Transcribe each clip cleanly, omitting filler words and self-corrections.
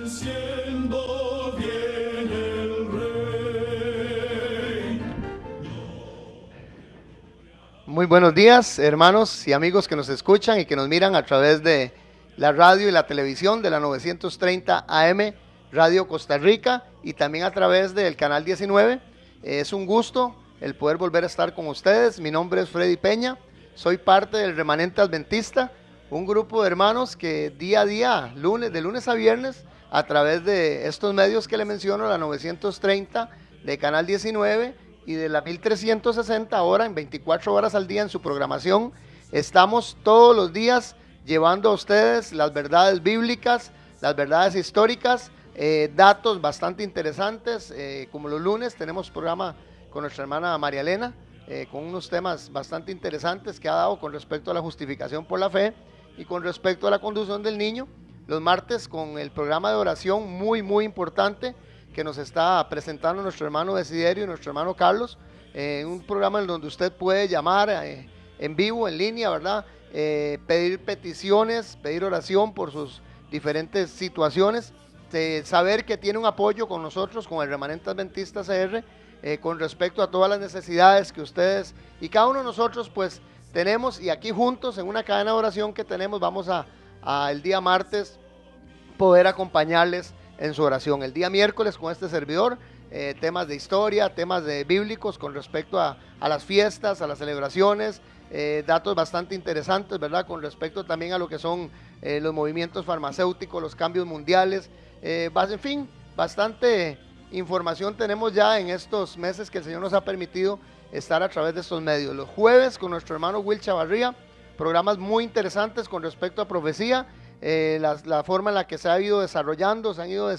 Venciendo viene el Rey. Muy buenos días, hermanos y amigos que nos escuchan y que nos miran a través de la radio y la televisión de la 930 AM Radio Costa Rica y también a través del canal 19. Es un gusto el poder volver a estar con ustedes. Mi nombre es Freddy Peña, soy parte del Remanente Adventista, un grupo de hermanos que día a día, de lunes a viernes, a través de estos medios que le menciono, la 930 de Canal 19 y de la 1360 ahora en 24 horas al día en su programación, estamos todos los días llevando a ustedes las verdades bíblicas, las verdades históricas, datos bastante interesantes, como los lunes tenemos programa con nuestra hermana María Elena, con unos temas bastante interesantes que ha dado con respecto a la justificación por la fe y con respecto a la conducción del niño. Los martes con el programa de oración muy importante que nos está presentando nuestro hermano Desiderio y nuestro hermano Carlos, un programa en donde usted puede llamar en vivo, en línea, ¿verdad? Pedir peticiones, pedir oración por sus diferentes situaciones, saber que tiene un apoyo con nosotros, con el Remanente Adventista CR, con respecto a todas las necesidades que ustedes y cada uno de nosotros pues tenemos, y aquí juntos en una cadena de oración que tenemos vamos a el día martes poder acompañarles en su oración. El día miércoles con este servidor, temas de historia, temas de bíblicos con respecto a las fiestas, a las celebraciones, datos bastante interesantes, ¿verdad? Con respecto también a lo que son los movimientos farmacéuticos, los cambios mundiales, en fin, bastante información tenemos ya en estos meses que el Señor nos ha permitido estar a través de estos medios. Los jueves con nuestro hermano Will Chavarría, programas muy interesantes con respecto a profecía, la forma en la que se ha ido desarrollando, se han ido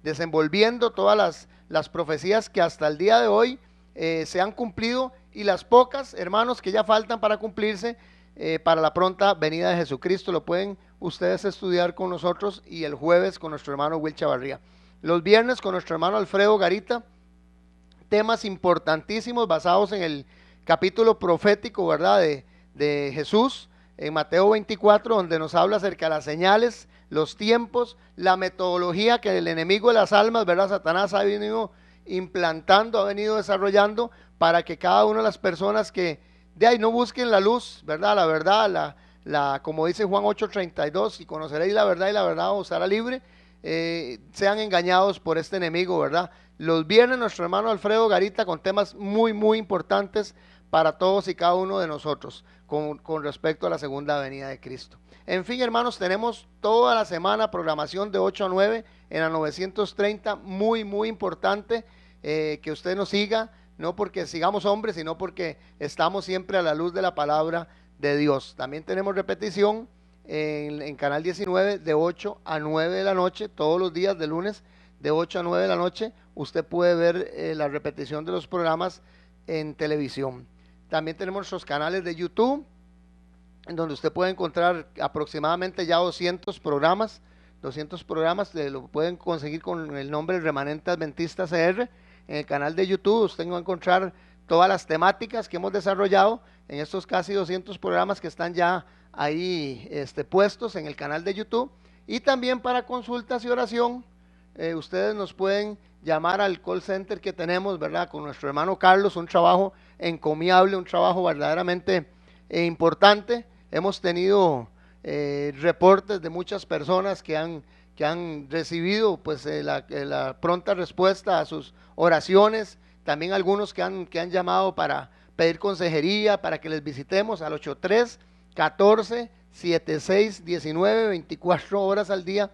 desenvolviendo todas las profecías que hasta el día de hoy se han cumplido y las pocas, hermanos, que ya faltan para cumplirse para la pronta venida de Jesucristo. Lo pueden ustedes estudiar con nosotros y el jueves con nuestro hermano Will Chavarría. Los viernes con nuestro hermano Alfredo Garita, temas importantísimos basados en el capítulo profético, ¿verdad? De Jesús en Mateo 24, donde nos habla acerca de las señales, los tiempos, la metodología que el enemigo de las almas, ¿verdad? Satanás ha venido implantando, ha venido desarrollando para que cada una de las personas que de ahí no busquen la luz, ¿verdad? La verdad, como dice Juan 8:32, y conoceréis la verdad y la verdad os hará libre, sean engañados por este enemigo, ¿verdad? Los viernes nuestro hermano Alfredo Garita con temas muy importantes para todos y cada uno de nosotros con respecto a la segunda venida de Cristo. En fin, hermanos, tenemos toda la semana programación de 8 a 9 en la 930, muy importante que usted nos siga, no porque sigamos hombres, sino porque estamos siempre a la luz de la palabra de Dios. También tenemos repetición en Canal 19 de 8 a 9 de la noche, todos los días de lunes de 8 a 9 de la noche, usted puede ver la repetición de los programas en televisión. También tenemos nuestros canales de YouTube, en donde usted puede encontrar aproximadamente ya 200 programas, lo pueden conseguir con el nombre Remanente Adventista CR. En el canal de YouTube usted va a encontrar todas las temáticas que hemos desarrollado en estos casi 200 programas que están ya ahí puestos en el canal de YouTube. Y también para consultas y oración, ustedes nos pueden llamar al call center que tenemos, ¿verdad? Con nuestro hermano Carlos, un trabajo encomiable, un trabajo verdaderamente importante. Hemos tenido reportes de muchas personas que han recibido pues la pronta respuesta a sus oraciones, también algunos que han llamado para pedir consejería, para que les visitemos al 83-14-76-19, 24 horas al día,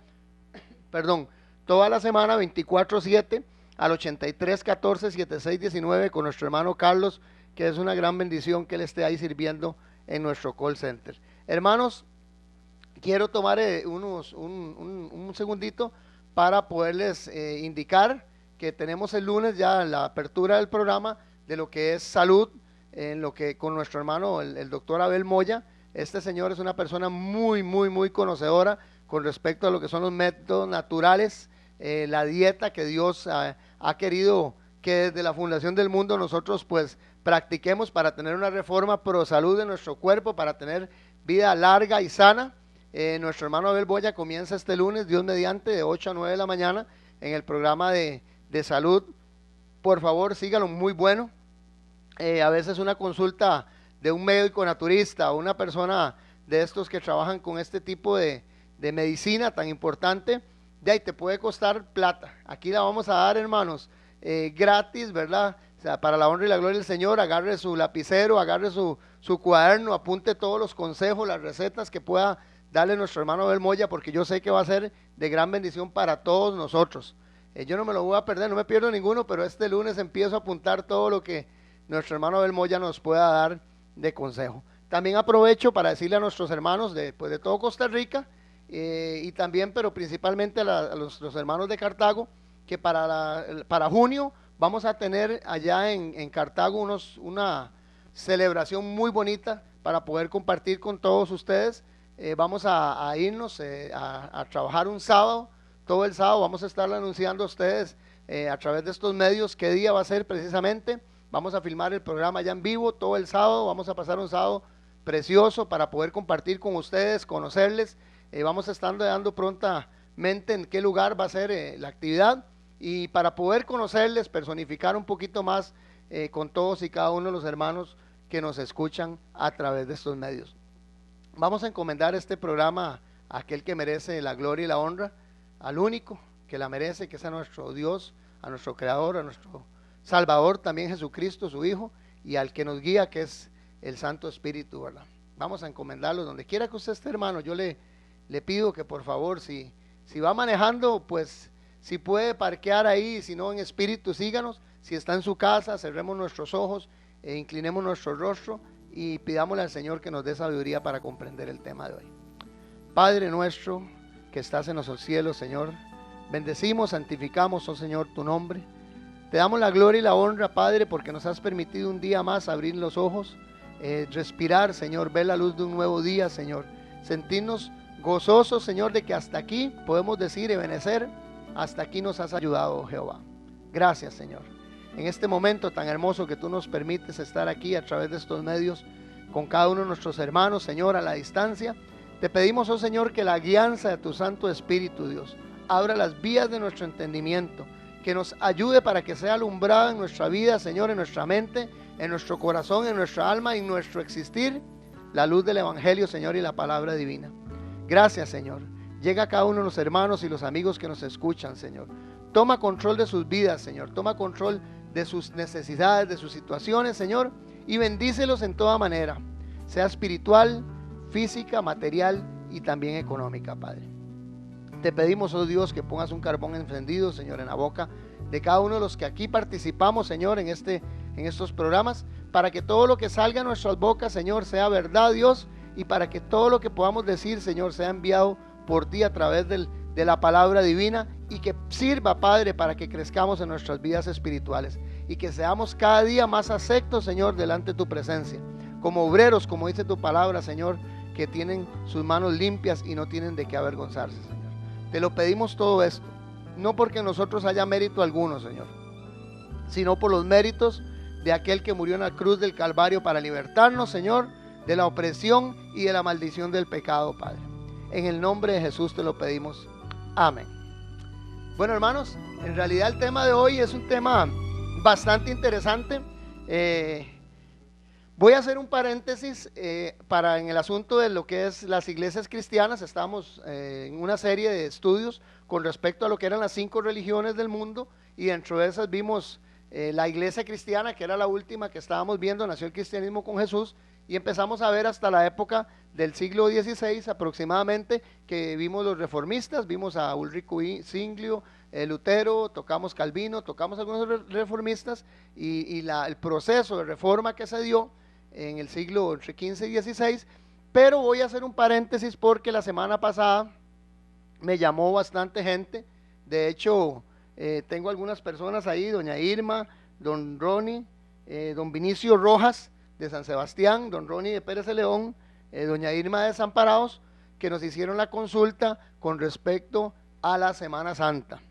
toda la semana, 24/7, al 83-14-76-19 con nuestro hermano Carlos, que es una gran bendición que él esté ahí sirviendo en nuestro call center. Hermanos, quiero tomar un segundito para poderles indicar que tenemos el lunes ya la apertura del programa de lo que es salud, en lo que con nuestro hermano el doctor Abel Moya. Este señor es una persona muy conocedora con respecto a lo que son los métodos naturales, la dieta que Dios ha querido que desde la fundación del mundo nosotros pues practiquemos para tener una reforma pro salud de nuestro cuerpo, para tener vida larga y sana. Nuestro hermano Abel Boya comienza este lunes, Dios mediante, de 8 a 9 de la mañana en el programa de salud. Por favor, síganlo, muy bueno. A veces una consulta de un médico naturista o una persona de estos que trabajan con este tipo de medicina tan importante, de ahí te puede costar plata. Aquí la vamos a dar, hermanos, gratis, ¿verdad? O sea, para la honra y la gloria del Señor. Agarre su lapicero, agarre su cuaderno, apunte todos los consejos, las recetas que pueda darle nuestro hermano Abel Moya, porque yo sé que va a ser de gran bendición para todos nosotros. Yo no me lo voy a perder, no me pierdo ninguno, pero este lunes empiezo a apuntar todo lo que nuestro hermano Abel Moya nos pueda dar de consejo. También aprovecho para decirle a nuestros hermanos de todo Costa Rica, y también, pero principalmente a los hermanos de Cartago, que para junio vamos a tener allá en Cartago una celebración muy bonita para poder compartir con todos ustedes. Vamos a irnos a trabajar un sábado, todo el sábado vamos a estar anunciando a ustedes a través de estos medios qué día va a ser precisamente. Vamos a filmar el programa allá en vivo todo el sábado, vamos a pasar un sábado precioso para poder compartir con ustedes, conocerles. Vamos a estar dando prontamente en qué lugar va a ser la actividad, y para poder conocerles, personificar un poquito más con todos y cada uno de los hermanos que nos escuchan a través de estos medios. Vamos a encomendar este programa a aquel que merece la gloria y la honra, al único que la merece, que es a nuestro Dios, a nuestro Creador, a nuestro Salvador, también Jesucristo, su Hijo, y al que nos guía, que es el Santo Espíritu, ¿verdad? Vamos a encomendarlo donde quiera que usted esté, hermano. Yo le pido que por favor, si va manejando, pues si puede parquear ahí, si no en espíritu, síganos. Si está en su casa, cerremos nuestros ojos e inclinemos nuestro rostro y pidámosle al Señor que nos dé sabiduría para comprender el tema de hoy. Padre nuestro que estás en los cielos, Señor, bendecimos, santificamos, oh Señor, tu nombre. Te damos la gloria y la honra, Padre, porque nos has permitido un día más abrir los ojos, respirar, Señor, ver la luz de un nuevo día, Señor, sentirnos gozosos, Señor, de que hasta aquí podemos decir y benecer, hasta aquí nos has ayudado, oh Jehová. Gracias, Señor. En este momento tan hermoso que tú nos permites estar aquí a través de estos medios con cada uno de nuestros hermanos, Señor, a la distancia, te pedimos, oh Señor, que la guianza de tu Santo Espíritu, Dios, abra las vías de nuestro entendimiento, que nos ayude para que sea alumbrada en nuestra vida, Señor, en nuestra mente, en nuestro corazón, en nuestra alma, en nuestro existir, la luz del Evangelio, Señor, y la palabra divina. Gracias, Señor. Llega a cada uno de los hermanos y los amigos que nos escuchan, Señor. Toma control de sus vidas, Señor. Toma control de sus necesidades, de sus situaciones, Señor, y bendícelos en toda manera, sea espiritual, física, material y también económica, Padre. Te pedimos, oh Dios, que pongas un carbón encendido, Señor, en la boca de cada uno de los que aquí participamos, Señor, en estos programas, para que todo lo que salga a nuestras bocas, Señor, sea verdad, Dios, y para que todo lo que podamos decir, Señor, sea enviado por ti a través de la palabra divina, y que sirva, Padre, para que crezcamos en nuestras vidas espirituales y que seamos cada día más aceptos, Señor, delante de tu presencia, como obreros, como dice tu palabra, Señor, que tienen sus manos limpias y no tienen de qué avergonzarse, Señor. Te lo pedimos todo esto, no porque en nosotros haya mérito alguno, Señor, sino por los méritos de aquel que murió en la cruz del Calvario para libertarnos, Señor, de la opresión y de la maldición del pecado, Padre. En el nombre de Jesús te lo pedimos. Amén. Bueno, hermanos, en realidad el tema de hoy es un tema bastante interesante. Voy a hacer un paréntesis en el asunto de lo que es las iglesias cristianas. Estamos en una serie de estudios con respecto a lo que eran las 5 religiones del mundo, y dentro de esas vimos la iglesia cristiana, que era la última que estábamos viendo. Nació el cristianismo con Jesús, y empezamos a ver hasta la época del siglo XVI aproximadamente, que vimos los reformistas, vimos a Ulrico Zwinglio, Lutero, tocamos Calvino, tocamos algunos reformistas, y el proceso de reforma que se dio en el siglo entre XV y XVI. Pero voy a hacer un paréntesis porque la semana pasada me llamó bastante gente. De hecho, tengo algunas personas ahí, doña Irma, don Ronnie, don Vinicio Rojas de San Sebastián, don Ronnie de Pérez de León, doña Irma de Desamparados, que nos hicieron la consulta con respecto a la Semana Santa.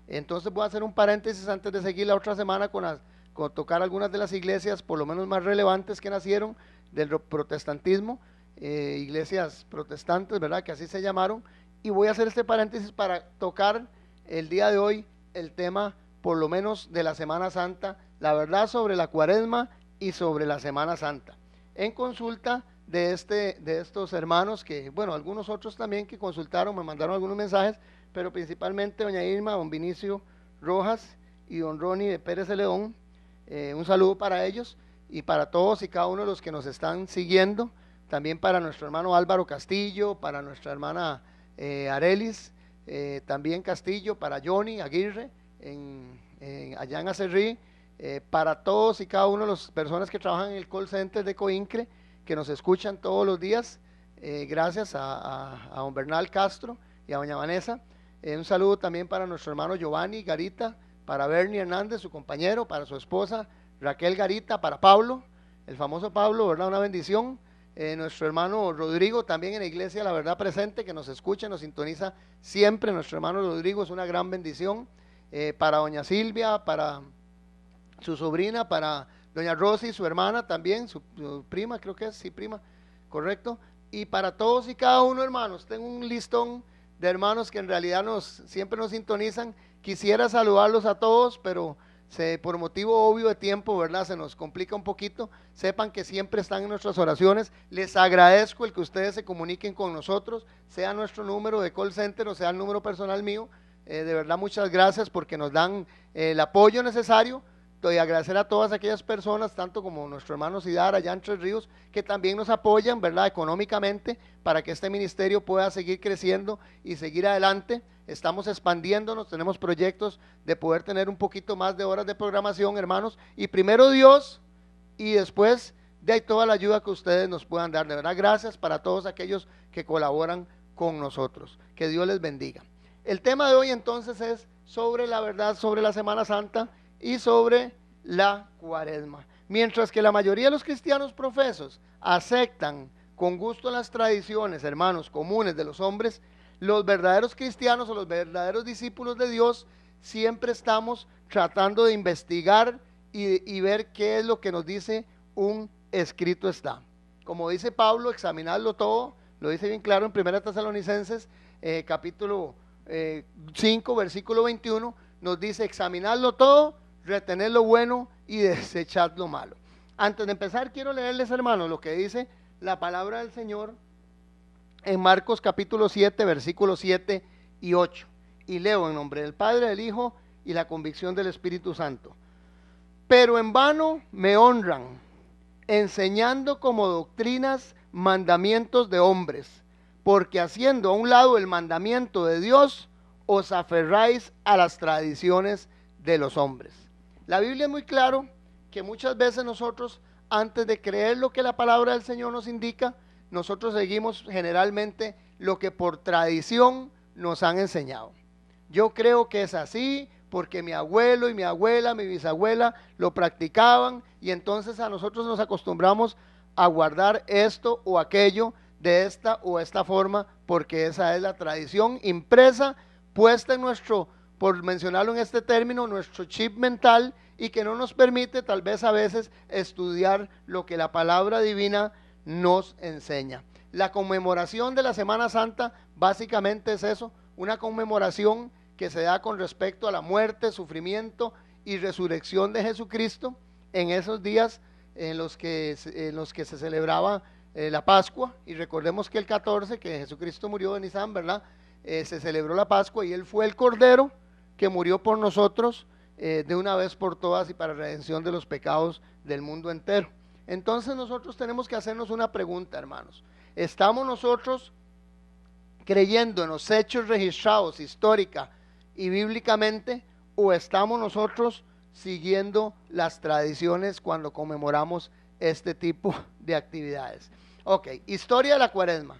Entonces voy a hacer un paréntesis antes de seguir la otra semana con tocar algunas de las iglesias por lo menos más relevantes que nacieron del protestantismo, iglesias protestantes, ¿verdad? Que así se llamaron. Y voy a hacer este paréntesis para tocar el día de hoy el tema, por lo menos, de la Semana Santa, la verdad sobre la Cuaresma y sobre la Semana Santa. En consulta de estos hermanos que, bueno, algunos otros también que consultaron, me mandaron algunos mensajes, pero principalmente doña Irma, don Vinicio Rojas y don Ronnie de Pérez de León. Un saludo para ellos y para todos y cada uno de los que nos están siguiendo. También para nuestro hermano Álvaro Castillo, para nuestra hermana Arelis, también Castillo, para Johnny Aguirre, allá en Acerrí, para todos y cada uno de las personas que trabajan en el call center de Coincre, que nos escuchan todos los días, gracias a don Bernal Castro y a doña Vanessa. Un saludo también para nuestro hermano Giovanni Garita, para Bernie Hernández, su compañero, para su esposa Raquel Garita, para Pablo, el famoso Pablo, ¿verdad? Una bendición. Nuestro hermano Rodrigo, también en la iglesia La Verdad Presente, que nos escucha, nos sintoniza siempre. Nuestro hermano Rodrigo es una gran bendición. Para doña Silvia, para su sobrina, para doña Rosy, su hermana también, su prima, creo que es, sí, prima, correcto. Y para todos y cada uno, hermanos, tengo un listón de hermanos que en realidad siempre nos sintonizan. Quisiera saludarlos a todos, pero por motivo obvio de tiempo, ¿verdad? Se nos complica un poquito. Sepan que siempre están en nuestras oraciones. Les agradezco el que ustedes se comuniquen con nosotros, sea nuestro número de call center o sea el número personal mío. De verdad, muchas gracias porque nos dan el apoyo necesario. Y agradecer a todas aquellas personas, tanto como nuestro hermano Sidar allá en Tres Ríos, que también nos apoyan, ¿verdad?, económicamente, para que este ministerio pueda seguir creciendo y seguir adelante. Estamos expandiéndonos, tenemos proyectos de poder tener un poquito más de horas de programación, hermanos, y primero Dios, y después de ahí toda la ayuda que ustedes nos puedan dar. De verdad, gracias para todos aquellos que colaboran con nosotros. Que Dios les bendiga. El tema de hoy entonces es sobre la verdad, sobre la Semana Santa y sobre la Cuaresma. Mientras que la mayoría de los cristianos profesos aceptan con gusto las tradiciones, hermanos, comunes de los hombres, los verdaderos cristianos o los verdaderos discípulos de Dios siempre estamos tratando de investigar y ver qué es lo que nos dice un escrito está. Como dice Pablo, examinarlo todo, lo dice bien claro en 1 Tesalonicenses capítulo 5, versículo 21, nos dice examinarlo todo, retener lo bueno y desechar lo malo. Antes de empezar, quiero leerles, hermanos, lo que dice la palabra del Señor en Marcos capítulo 7, versículos 7 y 8. Y leo en nombre del Padre, del Hijo y la convicción del Espíritu Santo. Pero en vano me honran, enseñando como doctrinas mandamientos de hombres, porque haciendo a un lado el mandamiento de Dios, os aferráis a las tradiciones de los hombres. La Biblia es muy claro que muchas veces nosotros, antes de creer lo que la palabra del Señor nos indica, nosotros seguimos generalmente lo que por tradición nos han enseñado. Yo creo que es así porque mi abuelo y mi abuela, mi bisabuela lo practicaban, y entonces a nosotros nos acostumbramos a guardar esto o aquello de esta o esta forma, porque esa es la tradición impresa, puesta en nuestro, por mencionarlo en este término, nuestro chip mental, y que no nos permite tal vez a veces estudiar lo que la palabra divina nos enseña. La conmemoración de la Semana Santa básicamente es eso, una conmemoración que se da con respecto a la muerte, sufrimiento y resurrección de Jesucristo en esos días en los que se celebraba la Pascua. Y recordemos que el 14, que Jesucristo murió en Nisan, ¿verdad? Se celebró la Pascua y Él fue el Cordero que murió por nosotros de una vez por todas y para redención de los pecados del mundo entero. Entonces nosotros tenemos que hacernos una pregunta, hermanos. ¿Estamos nosotros creyendo en los hechos registrados histórica y bíblicamente, o estamos nosotros siguiendo las tradiciones cuando conmemoramos este tipo de actividades? Ok, historia de la Cuaresma.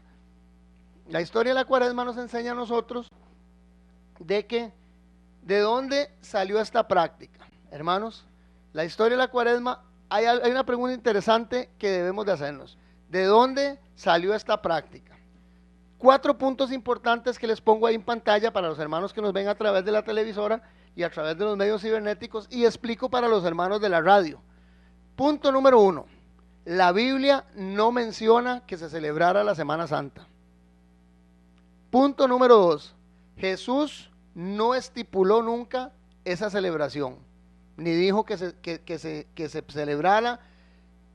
La historia de la Cuaresma nos enseña a nosotros de dónde salió esta práctica. Hermanos, la historia de la Cuaresma, hay una pregunta interesante que debemos de hacernos. ¿De dónde salió esta práctica? 4 puntos importantes que les pongo ahí en pantalla para los hermanos que nos ven a través de la televisora y a través de los medios cibernéticos, y explico para los hermanos de la radio. Punto número 1. La Biblia no menciona que se celebrara la Semana Santa. Punto número 2. Jesús no estipuló nunca esa celebración, ni dijo que se celebrara.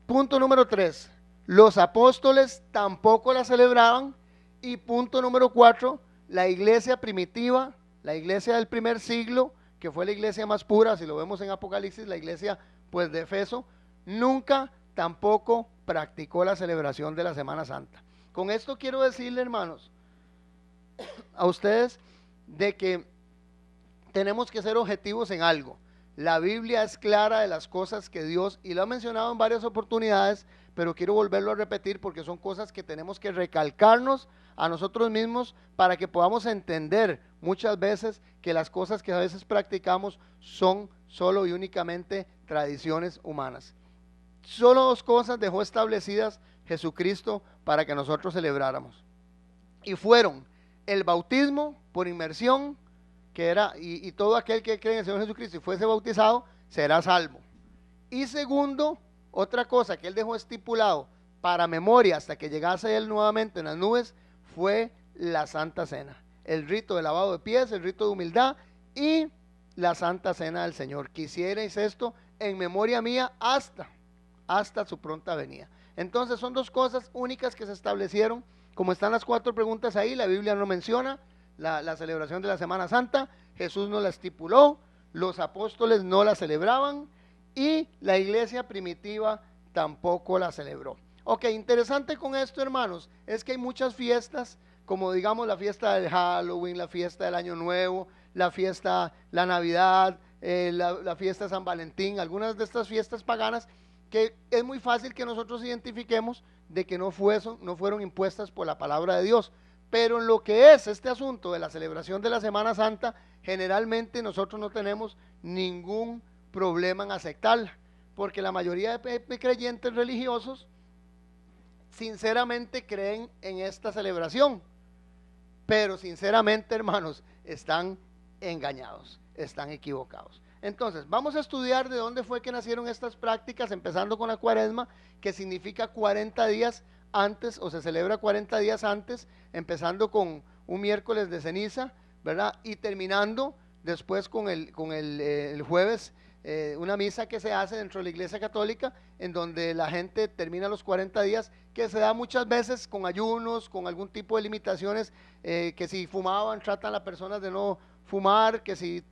Punto número 3. Los apóstoles tampoco la celebraban. Y punto número 4. La iglesia primitiva, la iglesia del primer siglo, que fue la iglesia más pura, si lo vemos en Apocalipsis, la iglesia pues de Efeso, nunca tampoco practicó la celebración de la Semana Santa. Con esto quiero decirle, hermanos, a ustedes de que tenemos que ser objetivos en algo. La Biblia es clara de las cosas que Dios, y lo ha mencionado en varias oportunidades, pero quiero volverlo a repetir porque son cosas que tenemos que recalcarnos a nosotros mismos para que podamos entender muchas veces que las cosas que a veces practicamos son solo y únicamente tradiciones humanas. Solo 2 cosas dejó establecidas Jesucristo para que nosotros celebráramos. Y fueron el bautismo por inmersión, que era, y todo aquel que cree en el Señor Jesucristo y fuese bautizado, será salvo. Y segundo, otra cosa que él dejó estipulado para memoria hasta que llegase él nuevamente en las nubes, fue la Santa Cena. El rito de lavado de pies, el rito de humildad y la Santa Cena del Señor. Quisierais esto en memoria mía hasta su pronta venida. Entonces son 2 cosas únicas que se establecieron, como están las 4 preguntas ahí. La Biblia no menciona la celebración de la Semana Santa, Jesús no la estipuló, los apóstoles no la celebraban y la iglesia primitiva tampoco la celebró. Ok, interesante con esto, hermanos, es que hay muchas fiestas, como digamos la fiesta del Halloween, la fiesta del Año Nuevo, la fiesta, la Navidad, la fiesta de San Valentín, algunas de estas fiestas paganas que es muy fácil que nosotros identifiquemos de que no fueron impuestas por la palabra de Dios. Pero en lo que es este asunto de la celebración de la Semana Santa, generalmente nosotros no tenemos ningún problema en aceptarla, porque la mayoría de creyentes religiosos sinceramente creen en esta celebración, pero sinceramente, hermanos, están engañados, están equivocados. Entonces, vamos a estudiar de dónde fue que nacieron estas prácticas, empezando con la Cuaresma, que significa 40 días antes, o se celebra 40 días antes, empezando con un miércoles de ceniza, ¿verdad? Y terminando después con el jueves, una misa que se hace dentro de la Iglesia Católica, en donde la gente termina los 40 días, que se da muchas veces con ayunos, con algún tipo de limitaciones, que si fumaban, tratan a las personas de no fumar, que si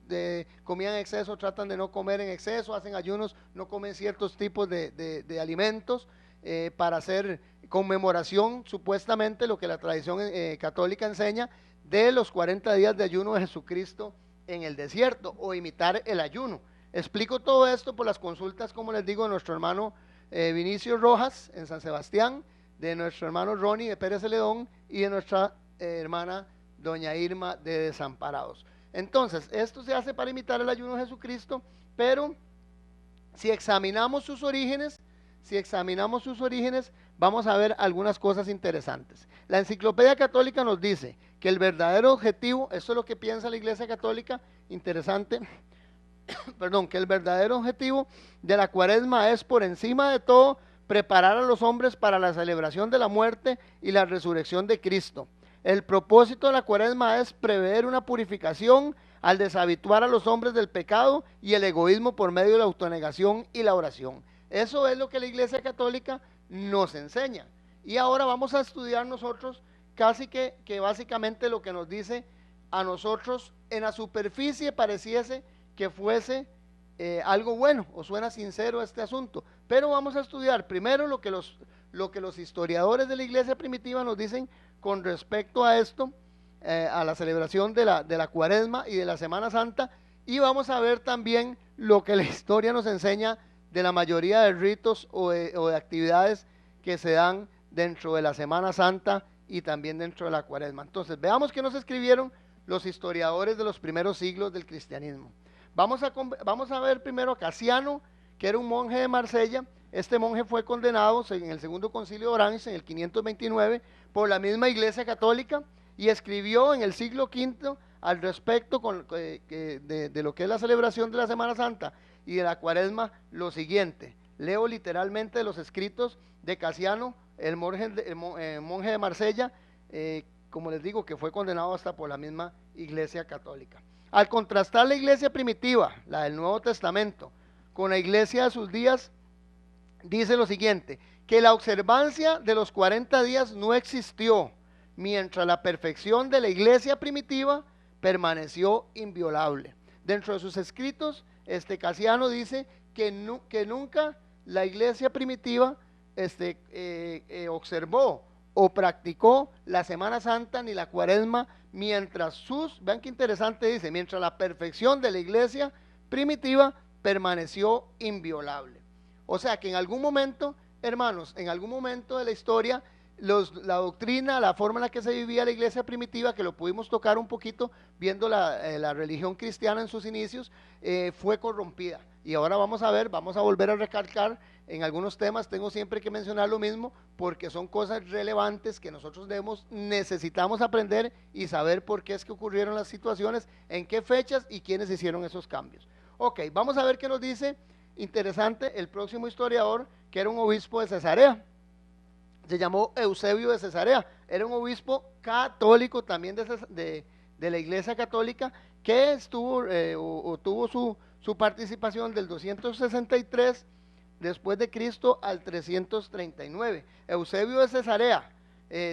comían en exceso, tratan de no comer en exceso, hacen ayunos, no comen ciertos tipos de alimentos, para hacer conmemoración, supuestamente, lo que la tradición católica enseña, de los 40 días de ayuno de Jesucristo en el desierto, o imitar el ayuno. Explico todo esto por las consultas, como les digo, de nuestro hermano Vinicio Rojas en San Sebastián, de nuestro hermano Ronnie de Pérez Celedón y de nuestra hermana doña Irma de Desamparados. Entonces, esto se hace para imitar el ayuno de Jesucristo, pero si examinamos sus orígenes, vamos a ver algunas cosas interesantes. La Enciclopedia Católica nos dice que el verdadero objetivo, esto es lo que piensa la Iglesia Católica, interesante, que el verdadero objetivo de la Cuaresma es, por encima de todo, preparar a los hombres para la celebración de la muerte y la resurrección de Cristo. El propósito de la Cuaresma es prever una purificación al deshabituar a los hombres del pecado y el egoísmo por medio de la autonegación y la oración. Eso es lo que la Iglesia Católica nos enseña. Y ahora vamos a estudiar nosotros casi que básicamente lo que nos dice a nosotros. En la superficie pareciese que fuese algo bueno, o suena sincero este asunto, pero vamos a estudiar primero lo que los historiadores de la iglesia primitiva nos dicen con respecto a esto, a la celebración de la Cuaresma y de la Semana Santa, y vamos a ver también lo que la historia nos enseña de la mayoría de ritos o de actividades que se dan dentro de la Semana Santa y también dentro de la Cuaresma. Entonces, veamos qué nos escribieron los historiadores de los primeros siglos del cristianismo. Vamos a ver primero a Casiano, que era un monje de Marsella. Este monje fue condenado en el segundo concilio de Orange, en el 529, por la misma Iglesia Católica, y escribió en el siglo V al respecto de lo que es la celebración de la Semana Santa y de la Cuaresma lo siguiente: Leo literalmente los escritos de Casiano, el monje de Marsella, como les digo, que fue condenado hasta por la misma Iglesia Católica. Al contrastar la iglesia primitiva, la del Nuevo Testamento, con la iglesia de sus días, dice lo siguiente, que la observancia de los 40 días no existió, mientras la perfección de la iglesia primitiva permaneció inviolable. Dentro de sus escritos, Casiano dice que nunca la iglesia primitiva observó o practicó la Semana Santa ni la Cuaresma, vean qué interesante dice, mientras la perfección de la iglesia primitiva permaneció inviolable. O sea que en algún momento, hermanos, en algún momento de la historia, la doctrina, la forma en la que se vivía la iglesia primitiva, que lo pudimos tocar un poquito viendo la religión cristiana en sus inicios, fue corrompida. Y ahora vamos a volver a recalcar en algunos temas, tengo siempre que mencionar lo mismo, porque son cosas relevantes que nosotros necesitamos aprender y saber por qué es que ocurrieron las situaciones, en qué fechas y quiénes hicieron esos cambios. Ok, vamos a ver qué nos dice, interesante, el próximo historiador, que era un obispo de Cesarea. Se llamó Eusebio de Cesarea, era un obispo católico también de la iglesia católica, que tuvo su participación del 263 después de Cristo al 339. Eusebio de Cesarea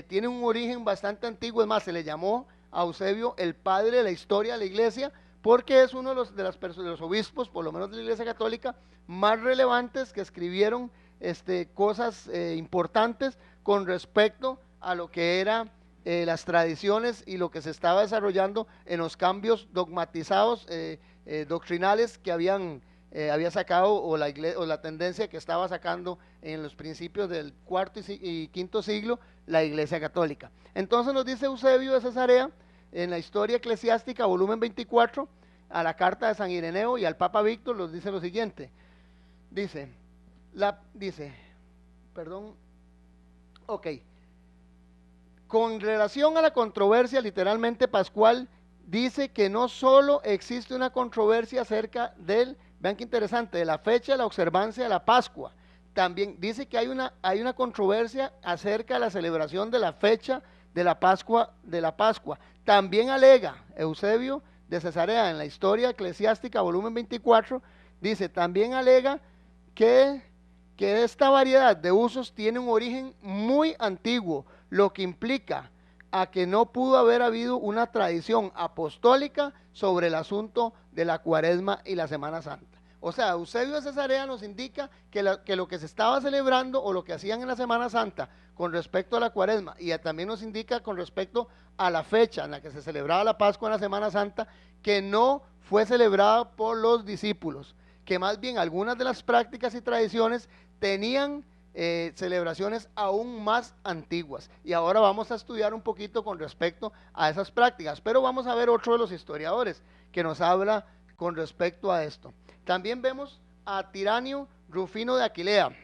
tiene un origen bastante antiguo, es más, se le llamó a Eusebio el padre de la historia de la iglesia, porque es uno de los obispos, por lo menos de la iglesia católica, más relevantes que escribieron cosas importantes con respecto a lo que eran las tradiciones y lo que se estaba desarrollando en los cambios dogmatizados, doctrinales que había sacado, o la tendencia que estaba sacando en los principios del cuarto y quinto siglo la iglesia católica. Entonces nos dice Eusebio de Cesarea en la Historia Eclesiástica, volumen 24, a la carta de San Ireneo y al Papa Víctor, nos dice lo siguiente, con relación a la controversia literalmente pascual, dice que no solo existe una controversia acerca vean qué interesante, de la fecha de la observancia de la Pascua, también dice que hay una controversia acerca de la celebración de la fecha de la Pascua. También alega Eusebio de Cesarea en la Historia Eclesiástica, volumen 24, dice, también alega que esta variedad de usos tiene un origen muy antiguo, lo que implica a que no pudo haber habido una tradición apostólica sobre el asunto de la Cuaresma y la Semana Santa. O sea, Eusebio de Cesarea nos indica que lo que se estaba celebrando o lo que hacían en la Semana Santa con respecto a la Cuaresma, y también nos indica con respecto a la fecha en la que se celebraba la Pascua en la Semana Santa, que no fue celebrada por los discípulos, que más bien algunas de las prácticas y tradiciones tenían celebraciones aún más antiguas, y ahora vamos a estudiar un poquito con respecto a esas prácticas, pero vamos a ver otro de los historiadores que nos habla con respecto a esto. También vemos a Tiranio Rufino de Aquilea.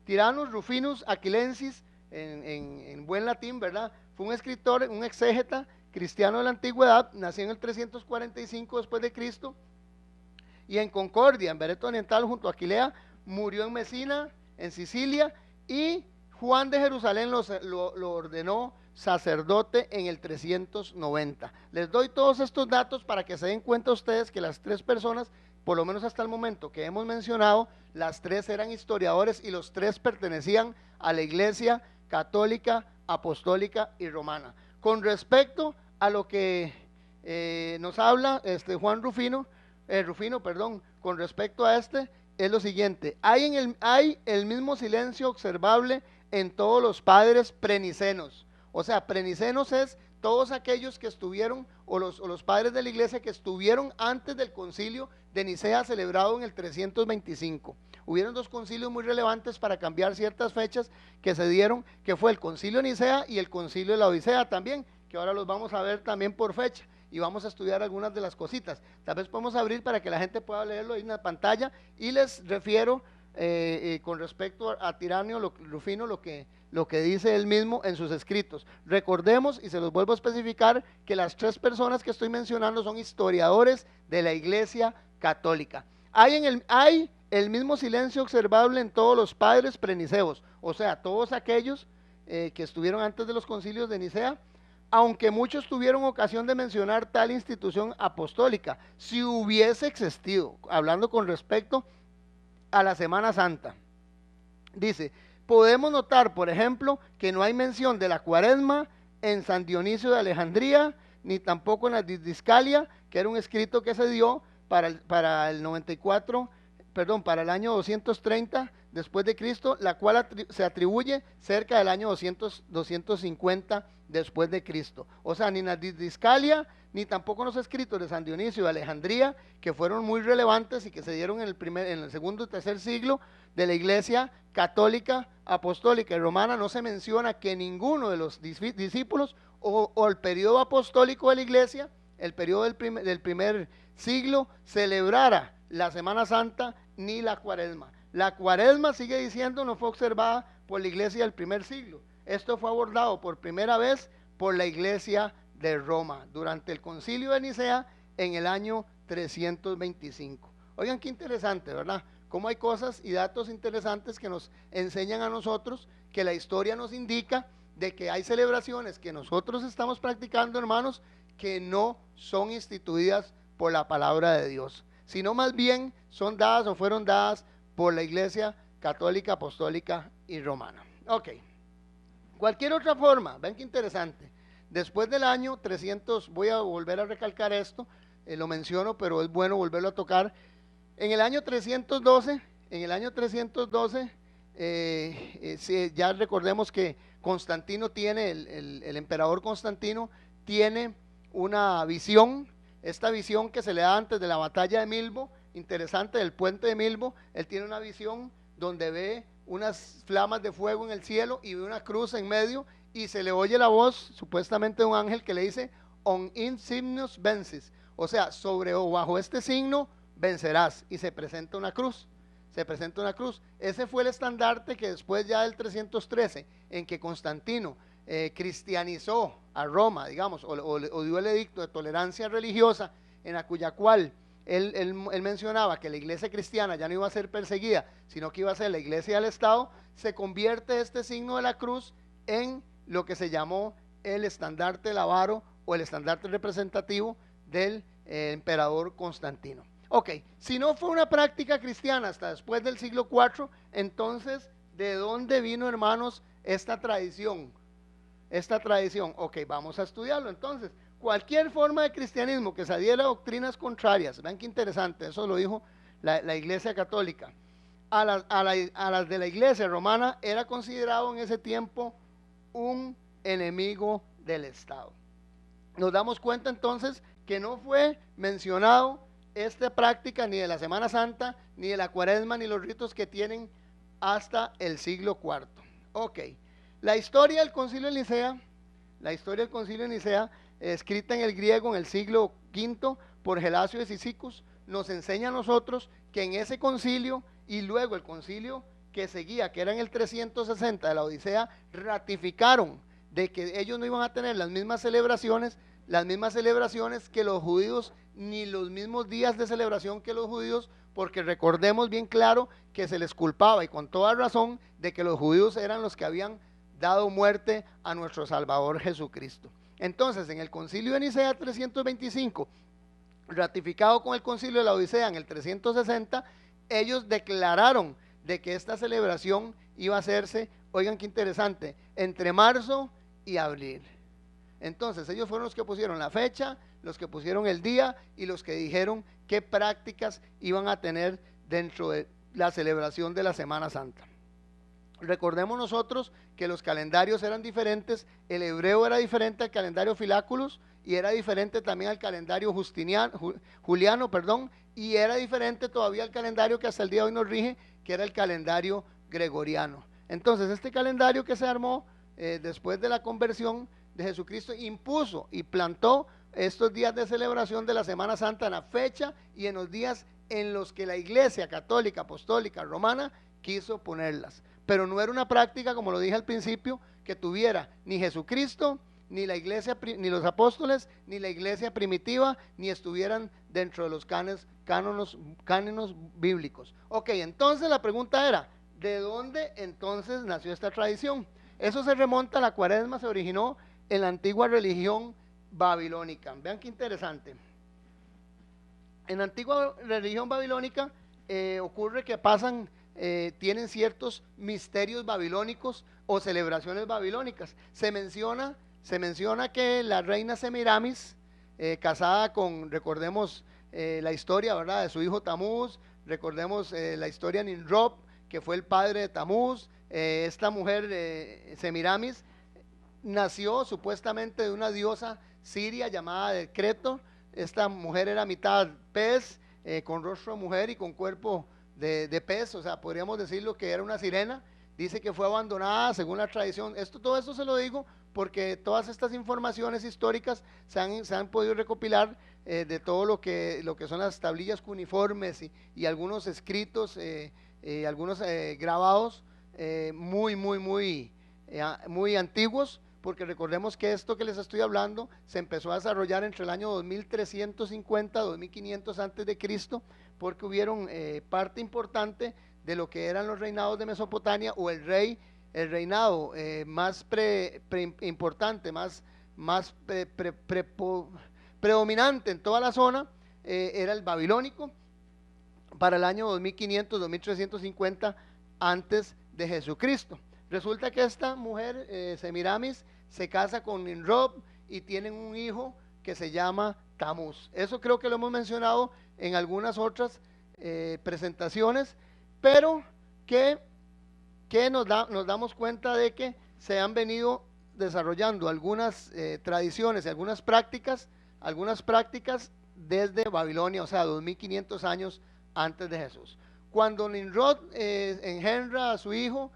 Tiranus Rufinus Aquilensis, en buen latín, ¿verdad? Fue un escritor, un exégeta cristiano de la antigüedad, nació en el 345 después de Cristo, y en Concordia, en Vereto Oriental, junto a Aquilea, murió en Mesina, en Sicilia, y Juan de Jerusalén lo ordenó sacerdote en el 390. Les doy todos estos datos para que se den cuenta ustedes que las tres personas, por lo menos hasta el momento que hemos mencionado, las tres eran historiadores y los tres pertenecían a la iglesia católica, apostólica y romana. Con respecto a lo que nos habla Juan Rufino, con respecto a es lo siguiente, hay el mismo silencio observable en todos los padres prenicenos. O sea, prenicenos es todos aquellos que estuvieron, o los padres de la iglesia que estuvieron antes del concilio de Nicea celebrado en el 325. Hubieron dos concilios muy relevantes para cambiar ciertas fechas que se dieron, que fue el concilio de Nicea y el concilio de la Odisea también, que ahora los vamos a ver también por fecha, y vamos a estudiar algunas de las cositas. Tal vez podemos abrir para que la gente pueda leerlo ahí en la pantalla, y les refiero con respecto a Tiranio Rufino lo que dice él mismo en sus escritos. Recordemos, y se los vuelvo a especificar, que las tres personas que estoy mencionando son historiadores de la iglesia católica. Hay el mismo silencio observable en todos los padres preniceos, o sea, todos aquellos que estuvieron antes de los concilios de Nicea, aunque muchos tuvieron ocasión de mencionar tal institución apostólica, si hubiese existido, hablando con respecto a la Semana Santa. Dice, podemos notar, por ejemplo, que no hay mención de la Cuaresma en San Dionisio de Alejandría, ni tampoco en la Didascalia, que era un escrito que se dio para el 94, perdón, para el año 230 después de Cristo, la cual se atribuye cerca del año 250 después de Cristo. O sea, ni en la Didascalia, ni tampoco en los escritos de San Dionisio de Alejandría, que fueron muy relevantes y que se dieron en el segundo y tercer siglo de la Iglesia católica, apostólica y romana, no se menciona que ninguno de los discípulos o el periodo apostólico de la Iglesia, el periodo del primer siglo, celebrara la Semana Santa ni la Cuaresma. La Cuaresma, sigue diciendo, no fue observada por la Iglesia del primer siglo. Esto fue abordado por primera vez por la Iglesia de Roma durante el Concilio de Nicea en el año 325. Oigan qué interesante, ¿verdad? Cómo hay cosas y datos interesantes que nos enseñan a nosotros, que la historia nos indica de que hay celebraciones que nosotros estamos practicando, hermanos, que no son instituidas por la palabra de Dios, sino más bien son dadas o fueron dadas por la Iglesia católica, apostólica y romana. Ok. Cualquier otra forma, ven qué interesante. Después del año 300, voy a volver a recalcar esto, lo menciono, pero es bueno volverlo a tocar. En el año 312, ya recordemos que Constantino tiene, el emperador Constantino tiene una visión, esta visión que se le da antes de la batalla de Milbo, interesante, del puente de Milbo. Él tiene una visión donde ve unas flamas de fuego en el cielo y ve una cruz en medio y se le oye la voz supuestamente de un ángel que le dice on in signos vences, o sea, sobre o bajo este signo vencerás, y se presenta una cruz. Ese fue el estandarte que después ya del 313, en que Constantino cristianizó a Roma, digamos, o dio el edicto de tolerancia religiosa, en la cual él mencionaba que la iglesia cristiana ya no iba a ser perseguida, sino que iba a ser la iglesia del Estado. Se convierte este signo de la cruz en lo que se llamó el estandarte del avaro, o el estandarte representativo del emperador Constantino. Ok, si no fue una práctica cristiana hasta después del siglo IV, entonces, ¿de dónde vino, hermanos, esta tradición? Ok, vamos a estudiarlo. Entonces, cualquier forma de cristianismo que se adhiera a doctrinas contrarias, vean qué interesante, eso lo dijo la Iglesia Católica, a las de la Iglesia Romana, era considerado en ese tiempo un enemigo del Estado. Nos damos cuenta entonces que no fue mencionado esta práctica ni de la Semana Santa, ni de la Cuaresma, ni los ritos que tienen hasta el siglo IV. Ok, la historia del Concilio de Nicea, escrita en el griego en el siglo V por Gelasio de Cyzicus, nos enseña a nosotros que en ese concilio y luego el concilio que seguía, que era en el 360 de la Odisea, ratificaron de que ellos no iban a tener las mismas celebraciones que los judíos, ni los mismos días de celebración que los judíos, porque recordemos bien claro que se les culpaba, y con toda razón, de que los judíos eran los que habían dado muerte a nuestro Salvador Jesucristo. Entonces, en el Concilio de Nicea 325, ratificado con el Concilio de la Odisea en el 360, ellos declararon de que esta celebración iba a hacerse, oigan qué interesante, entre marzo y abril. Entonces ellos fueron los que pusieron la fecha, los que pusieron el día y los que dijeron qué prácticas iban a tener dentro de la celebración de la Semana Santa. Recordemos nosotros que los calendarios eran diferentes, el hebreo era diferente al calendario Filáculos, y era diferente también al calendario Juliano, y era diferente todavía al calendario que hasta el día de hoy nos rige, que era el calendario gregoriano. Entonces este calendario que se armó después de la conversión de Jesucristo, impuso y plantó estos días de celebración de la Semana Santa en la fecha y en los días en los que la Iglesia Católica, Apostólica, Romana quiso ponerlas. Pero no era una práctica, como lo dije al principio, que tuviera ni Jesucristo, ni la iglesia, ni los apóstoles, ni la iglesia primitiva, ni estuvieran dentro de los cánonos bíblicos. Ok, entonces la pregunta era, ¿de dónde entonces nació esta tradición? Eso se remonta a la Cuaresma, se originó en la antigua religión babilónica. Vean qué interesante. En la antigua religión babilónica ocurre que tienen ciertos misterios babilónicos o celebraciones babilónicas. Se menciona que la reina Semiramis, casada con, recordemos la historia, ¿verdad?, de su hijo Tamuz, recordemos la historia de Nimrod, que fue el padre de Tamuz. Esta mujer, Semiramis, nació supuestamente de una diosa siria llamada de Creto. Esta mujer era mitad pez, con rostro de mujer y con cuerpo de pez, o sea, podríamos decirlo que era una sirena. Dice que fue abandonada según la tradición. Todo esto se lo digo porque todas estas informaciones históricas se han podido recopilar de todo lo que son las tablillas cuneiformes y algunos escritos, algunos grabados muy antiguos, porque recordemos que esto que les estoy hablando se empezó a desarrollar entre el año 2350, 2500 antes de Cristo, porque hubieron parte importante de lo que eran los reinados de Mesopotamia, o el reinado más importante, más predominante en toda la zona, era el babilónico, para el año 2500, 2350 antes de Jesucristo. Resulta que esta mujer, Semiramis, se casa con Nimrod y tienen un hijo que se llama Tamuz. Eso creo que lo hemos mencionado en algunas otras presentaciones, pero que nos damos cuenta de que se han venido desarrollando algunas tradiciones y algunas prácticas desde Babilonia, o sea, 2500 años antes de Jesús. Cuando Nimrod engendra a su hijo,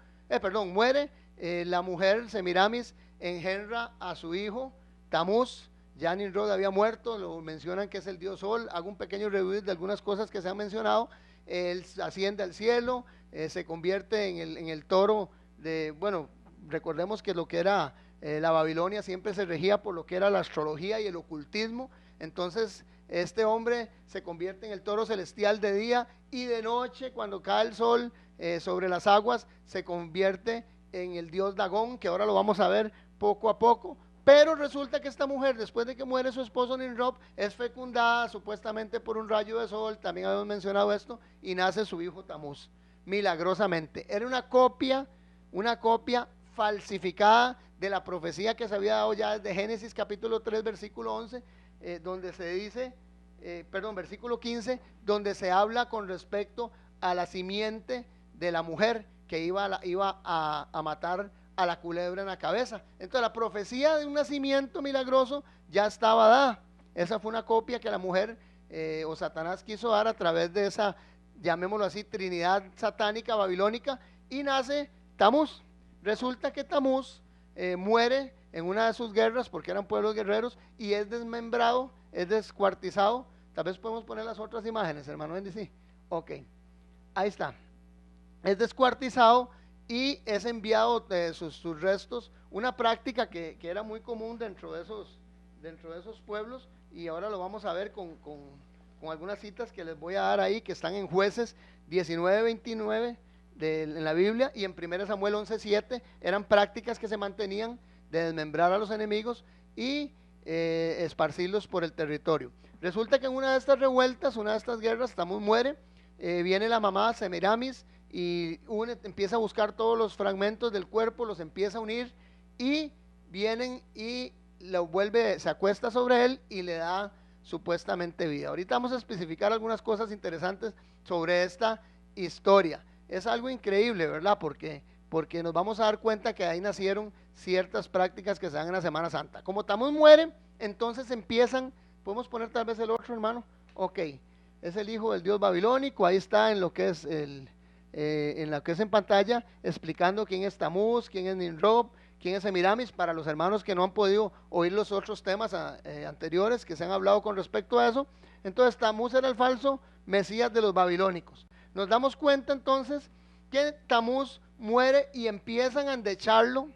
muere, la mujer Semiramis engendra a su hijo Tamuz. Ya Nimrod había muerto, lo mencionan que es el dios Sol. Hago un pequeño review de algunas cosas que se han mencionado. Él asciende al cielo, se convierte en el toro recordemos que lo que era la Babilonia siempre se regía por lo que era la astrología y el ocultismo. Entonces este hombre se convierte en el toro celestial de día, y de noche, cuando cae el sol sobre las aguas, se convierte en el dios Dagón, que ahora lo vamos a ver poco a poco. Pero resulta que esta mujer, después de que muere su esposo Nimrod, es fecundada supuestamente por un rayo de sol, también habíamos mencionado esto, y nace su hijo Tamuz, milagrosamente. Era una copia falsificada de la profecía que se había dado ya desde Génesis capítulo 3, versículo 11, donde se dice, versículo 15, donde se habla con respecto a la simiente de la mujer que iba a matar a la culebra en la cabeza. Entonces la profecía de un nacimiento milagroso ya estaba dada. Esa fue una copia que la mujer o Satanás quiso dar a través de esa, llamémoslo así, trinidad satánica babilónica, y nace Tamuz. Resulta que Tamuz muere en una de sus guerras, porque eran pueblos guerreros, y es desmembrado, es descuartizado. Tal vez podemos poner las otras imágenes, hermano Bendicí. Ok, ahí está. Es descuartizado y es enviado sus restos, una práctica que era muy común dentro de esos pueblos, y ahora lo vamos a ver con algunas citas que les voy a dar ahí, que están en Jueces 19:29 en la Biblia, y en 1 Samuel 11:7. Eran prácticas que se mantenían de desmembrar a los enemigos y esparcirlos por el territorio. Resulta que en una de estas revueltas, una de estas guerras, Tamuz muere, viene la mamá Semiramis y empieza a buscar todos los fragmentos del cuerpo, los empieza a unir, y vienen y se acuesta sobre él y le da supuestamente vida. Ahorita vamos a especificar algunas cosas interesantes sobre esta historia. Es algo increíble, ¿verdad? Porque nos vamos a dar cuenta que ahí nacieron ciertas prácticas que se dan en la Semana Santa. Como Tamuz muere, entonces empiezan, podemos poner tal vez el otro, hermano. Ok, es el hijo del dios babilónico. Ahí está en lo que es en pantalla, explicando quién es Tamuz, quién es Nimrod, quién es Semiramis, para los hermanos que no han podido oír los otros temas anteriores que se han hablado con respecto a eso. Entonces Tamuz era el falso Mesías de los babilónicos. Nos damos cuenta entonces que Tamuz muere y empiezan a endecharlo,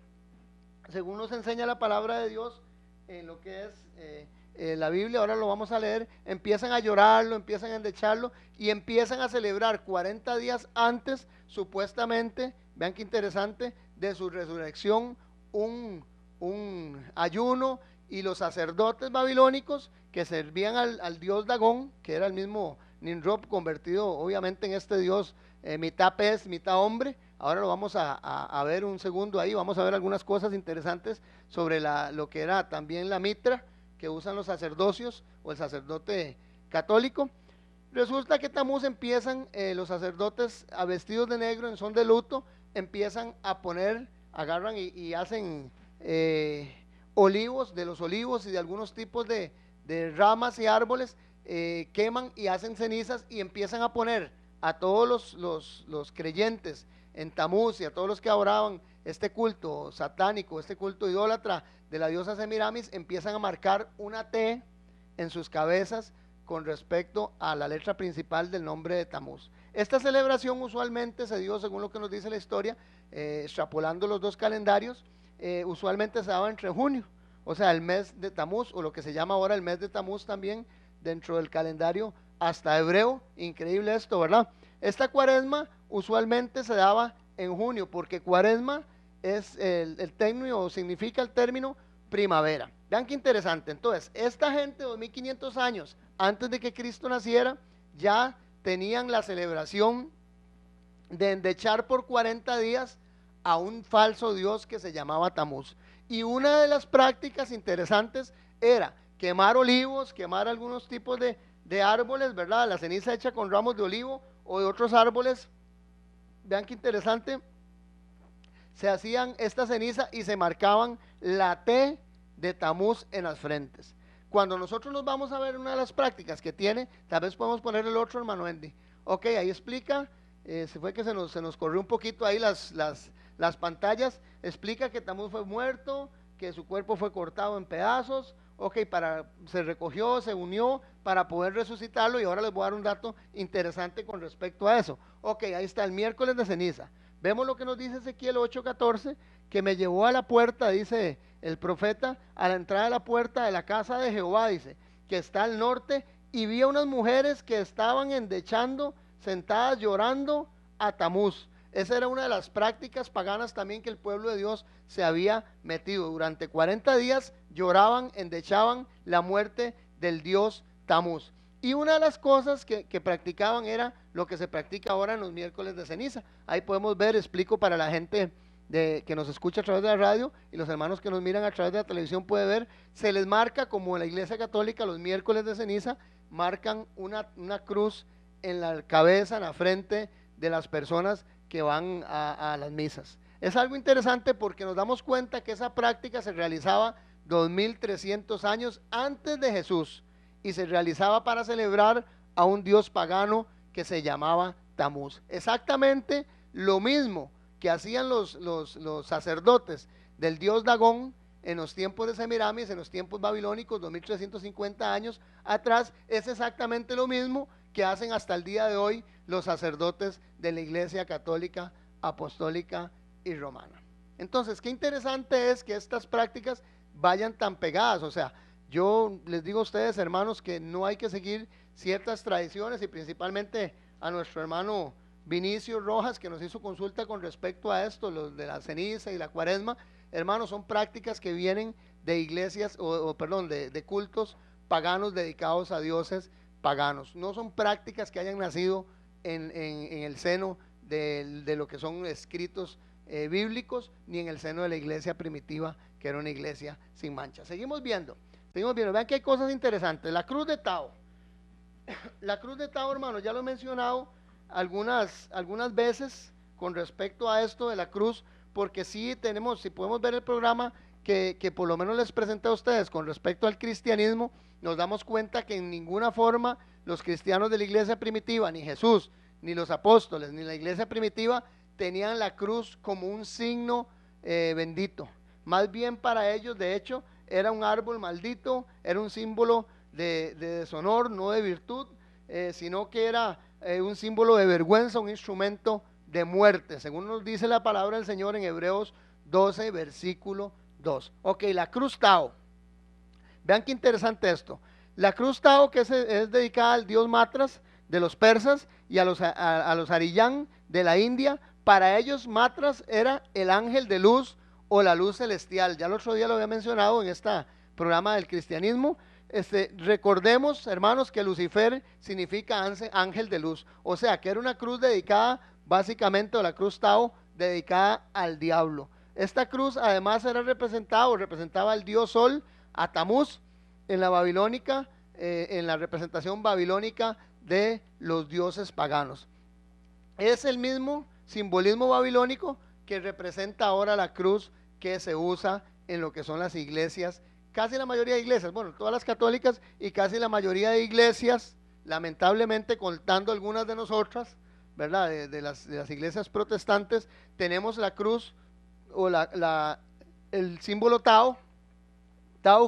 según nos enseña la palabra de Dios, en lo que es la Biblia, ahora lo vamos a leer, empiezan a llorarlo, empiezan a endecharlo y empiezan a celebrar 40 días antes, supuestamente, vean qué interesante, de su resurrección, un ayuno, y los sacerdotes babilónicos que servían al dios Dagón, que era el mismo Nimrod convertido obviamente en este dios mitad pez, mitad hombre. Ahora lo vamos a ver un segundo ahí, vamos a ver algunas cosas interesantes sobre lo que era también la mitra que usan los sacerdocios o el sacerdote católico. Resulta que Tamuz empiezan los sacerdotes a vestidos de negro en son de luto, empiezan a poner, agarran y hacen olivos, de los olivos y de algunos tipos de ramas y árboles, queman y hacen cenizas y empiezan a poner a todos los creyentes en Tamuz y a todos los que adoraban este culto satánico, este culto idólatra de la diosa Semiramis, empiezan a marcar una T en sus cabezas con respecto a la letra principal del nombre de Tamuz. Esta celebración usualmente se dio, según lo que nos dice la historia, extrapolando los dos calendarios, usualmente se daba entre junio, o sea, el mes de Tamuz, o lo que se llama ahora el mes de Tamuz también, dentro del calendario hasta hebreo. Increíble esto, ¿verdad? Esta cuaresma usualmente se daba en junio, porque cuaresma es el término, o significa el término primavera. Vean qué interesante. Entonces, esta gente 2500 años antes de que Cristo naciera, ya tenían la celebración de endechar por 40 días a un falso dios que se llamaba Tamuz. Y una de las prácticas interesantes era quemar olivos, quemar algunos tipos de árboles, ¿verdad? La ceniza hecha con ramos de olivo o de otros árboles. Vean qué interesante. Se hacían esta ceniza y se marcaban la T de Tamuz en las frentes. Cuando nosotros nos vamos a ver una de las prácticas que tiene, tal vez podemos poner el otro, hermano Andy. Ok, ahí explica, se fue que se nos corrió un poquito ahí las pantallas, explica que Tamuz fue muerto, que su cuerpo fue cortado en pedazos, ok, se recogió, se unió para poder resucitarlo, y ahora les voy a dar un dato interesante con respecto a eso. Ok, ahí está el miércoles de ceniza. Vemos lo que nos dice Ezequiel 8:14, que me llevó a la puerta, dice el profeta, a la entrada de la puerta de la casa de Jehová, dice, que está al norte, y vi a unas mujeres que estaban endechando, sentadas llorando a Tamuz. Esa era una de las prácticas paganas también que el pueblo de Dios se había metido. Durante 40 días lloraban, endechaban la muerte del dios Tamuz. Y una de las cosas que practicaban era lo que se practica ahora en los miércoles de ceniza. Ahí podemos ver, explico para la gente que nos escucha a través de la radio, y los hermanos que nos miran a través de la televisión puede ver, se les marca, como en la iglesia católica, los miércoles de ceniza, marcan una cruz en la cabeza, en la frente de las personas que van a las misas. Es algo interesante porque nos damos cuenta que esa práctica se realizaba 2300 años antes de Jesús, y se realizaba para celebrar a un dios pagano que se llamaba Tamuz. Exactamente lo mismo que hacían los sacerdotes del dios Dagón en los tiempos de Semiramis, en los tiempos babilónicos, 2350 años atrás, es exactamente lo mismo que hacen hasta el día de hoy los sacerdotes de la Iglesia Católica, Apostólica y Romana. Entonces, qué interesante es que estas prácticas vayan tan pegadas. O sea, yo les digo a ustedes, hermanos, que no hay que seguir ciertas tradiciones, y principalmente a nuestro hermano Vinicio Rojas, que nos hizo consulta con respecto a esto, los de la ceniza y la cuaresma. Hermanos, son prácticas que vienen de iglesias, perdón, de cultos paganos dedicados a dioses paganos. No son prácticas que hayan nacido en el seno de lo que son escritos bíblicos, ni en el seno de la iglesia primitiva, que era una iglesia sin mancha. Seguimos viendo, vean que hay cosas interesantes. La cruz de Tao. La cruz de Tao, hermanos, ya lo he mencionado algunas veces con respecto a esto de la cruz, porque sí tenemos, si podemos ver el programa que por lo menos les presenté a ustedes con respecto al cristianismo, nos damos cuenta que en ninguna forma los cristianos de la iglesia primitiva, ni Jesús, ni los apóstoles, ni la iglesia primitiva, tenían la cruz como un signo bendito. Más bien para ellos, de hecho, era un árbol maldito, era un símbolo de deshonor, no de virtud, sino que era un símbolo de vergüenza, un instrumento de muerte, según nos dice la palabra del Señor en Hebreos 12, versículo 2. Ok, la cruz Tao. Vean qué interesante esto. La cruz Tao, que es dedicada al dios Matras de los persas y a los Ariyán de la India, para ellos Matras era el ángel de luz o la luz celestial. Ya el otro día lo había mencionado en este programa del cristianismo. Recordemos, hermanos, que Lucifer significa ángel de luz, o sea, que era una cruz dedicada básicamente, o la cruz Tao, dedicada al diablo. Esta cruz además era representada o representaba al dios Sol, a Tamuz, en la babilónica, en la representación babilónica de los dioses paganos. Es el mismo simbolismo babilónico que representa ahora la cruz que se usa en lo que son las iglesias, casi la mayoría de iglesias, bueno, todas las católicas y casi la mayoría de iglesias, lamentablemente contando algunas de nosotras, ¿verdad? De las iglesias protestantes, tenemos la cruz o el símbolo Tao,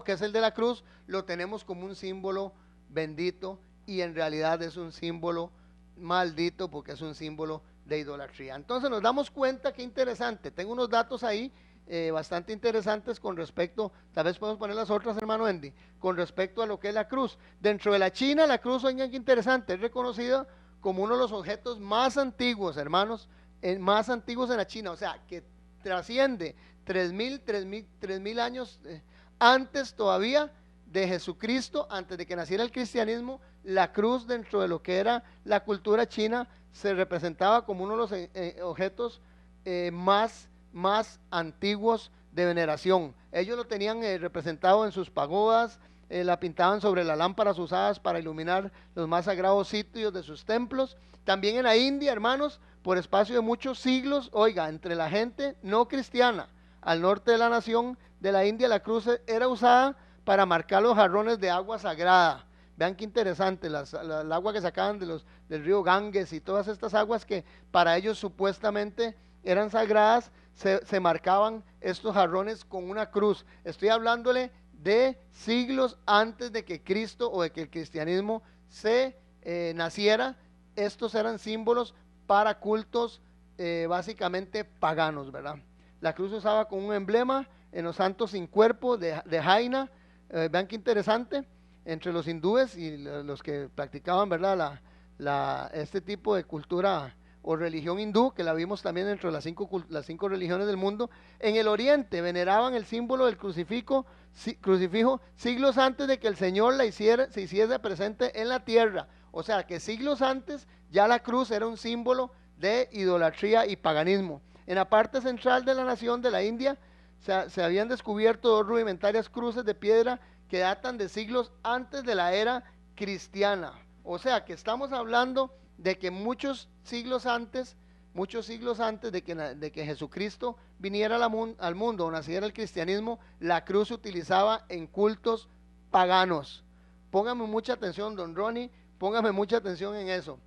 que es el de la cruz, lo tenemos como un símbolo bendito y en realidad es un símbolo maldito porque es un símbolo de idolatría. Entonces nos damos cuenta, qué interesante, tengo unos datos ahí bastante interesantes con respecto, tal vez podemos poner las otras, hermano Andy, con respecto a lo que es la cruz. Dentro de la China, la cruz, oigan qué interesante, es reconocida como uno de los objetos más antiguos, hermanos, más antiguos en la China, o sea, que trasciende 3.000 años antes todavía de Jesucristo, antes de que naciera el cristianismo. La cruz, dentro de lo que era la cultura china, se representaba como uno de los objetos más antiguos de veneración. Ellos lo tenían representado en sus pagodas, la pintaban sobre las lámparas usadas para iluminar los más sagrados sitios de sus templos. También en la India, hermanos, por espacio de muchos siglos, oiga, entre la gente no cristiana al norte de la nación de la India, la cruz era usada para marcar los jarrones de agua sagrada. Vean qué interesante, el agua que sacaban del río Ganges y todas estas aguas que para ellos supuestamente eran sagradas, se marcaban estos jarrones con una cruz. Estoy hablándole de siglos antes de que Cristo o de que el cristianismo se naciera. Estos eran símbolos para cultos básicamente paganos, ¿verdad? La cruz se usaba como un emblema en los santos sin cuerpo de Jaina. Vean qué interesante, entre los hindúes y los que practicaban, ¿verdad? Este tipo de cultura o religión hindú, que la vimos también dentro de las cinco religiones del mundo. En el oriente veneraban el símbolo del crucifijo siglos antes de que el Señor se hiciese presente en la tierra. O sea que siglos antes ya la cruz era un símbolo de idolatría y paganismo. En la parte central de la nación de la India se habían descubierto dos rudimentarias cruces de piedra que datan de siglos antes de la era cristiana. O sea que estamos hablando de que muchos siglos antes de que Jesucristo viniera al mundo o naciera el cristianismo, la cruz se utilizaba en cultos paganos. Póngame mucha atención, don Ronnie, póngame mucha atención en eso.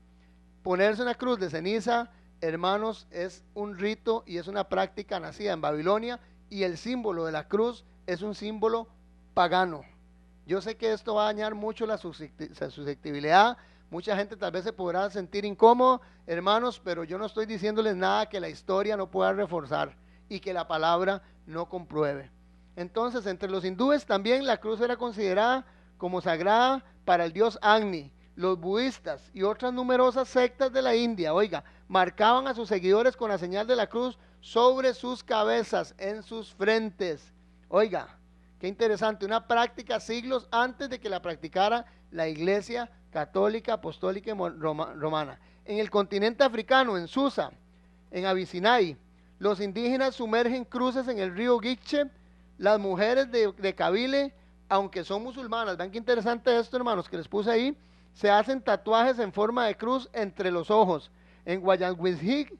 Ponerse una cruz de ceniza, hermanos, es un rito y es una práctica nacida en Babilonia, y el símbolo de la cruz es un símbolo pagano. Yo sé que esto va a dañar mucho la susceptibilidad. Mucha gente tal vez se podrá sentir incómodo, hermanos, pero yo no estoy diciéndoles nada que la historia no pueda reforzar y que la palabra no compruebe. Entonces, entre los hindúes también la cruz era considerada como sagrada para el dios Agni. Los budistas y otras numerosas sectas de la India, oiga, marcaban a sus seguidores con la señal de la cruz sobre sus cabezas, en sus frentes. Oiga, qué interesante, una práctica siglos antes de que la practicara la Iglesia católica, apostólica y romana. En el continente africano, en Susa, en Abisinai, los indígenas sumergen cruces en el río Gicche. Las mujeres de Kabyle, aunque son musulmanas, vean qué interesante esto, hermanos, que les puse ahí, se hacen tatuajes en forma de cruz entre los ojos. En Guayanguizhig,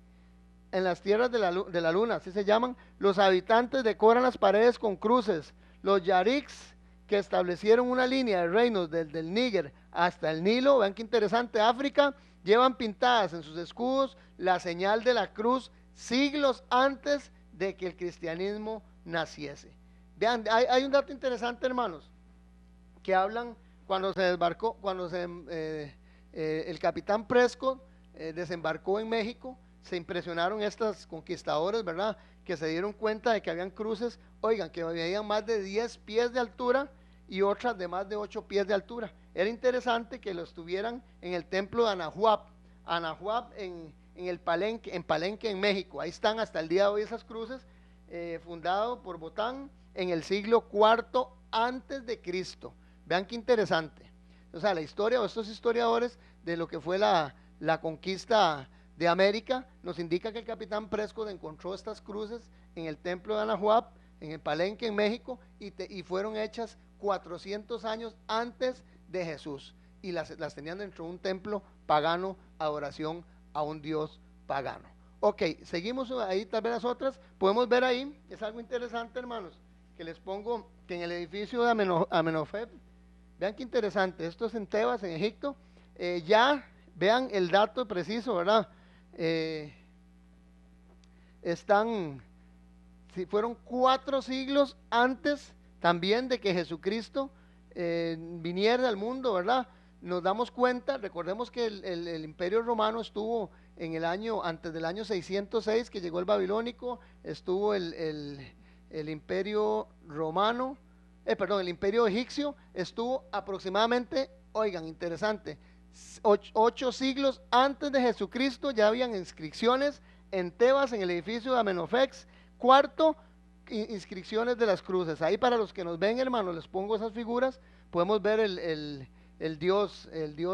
en las tierras de la luna, así se llaman, los habitantes decoran las paredes con cruces. Los yariks, que establecieron una línea de reinos desde el Níger hasta el Nilo, vean qué interesante, África, llevan pintadas en sus escudos la señal de la cruz siglos antes de que el cristianismo naciese. Vean, hay un dato interesante, hermanos, que hablan cuando se desbarcó, el capitán Prescott desembarcó en México. Se impresionaron estos conquistadores, ¿verdad? Que se dieron cuenta de que habían cruces, oigan, que medían más de 10 pies de altura y otras de más de 8 pies de altura. Era interesante que los tuvieran en el templo de Anahuac en el Palenque en México. Ahí están hasta el día de hoy esas cruces, fundado por Botán en el siglo IV antes de Cristo. Vean qué interesante. O sea, la historia o estos historiadores de lo que fue la conquista de América nos indica que el capitán Prescott encontró estas cruces en el templo de Anahuac, en el Palenque en México, y fueron hechas 400 años antes de Jesús, y las tenían dentro de un templo pagano, adoración a un dios pagano. Ok, seguimos ahí, tal vez las otras, podemos ver ahí, es algo interesante, hermanos, que les pongo, que en el edificio de Amenhotep, vean qué interesante, esto es en Tebas, en Egipto, ya vean el dato preciso, ¿verdad? Fueron 4 siglos antes también de que Jesucristo viniera al mundo, ¿verdad? Nos damos cuenta, recordemos que el Imperio Romano estuvo en el año, antes del año 606 que llegó el babilónico, estuvo el Imperio Romano, el Imperio Egipcio estuvo aproximadamente, oigan, interesante, 8 siglos antes de Jesucristo. Ya habían inscripciones en Tebas, en el edificio de Amenhotep IV, inscripciones de las cruces. Ahí para los que nos ven, hermanos, les pongo esas figuras. Podemos ver el dios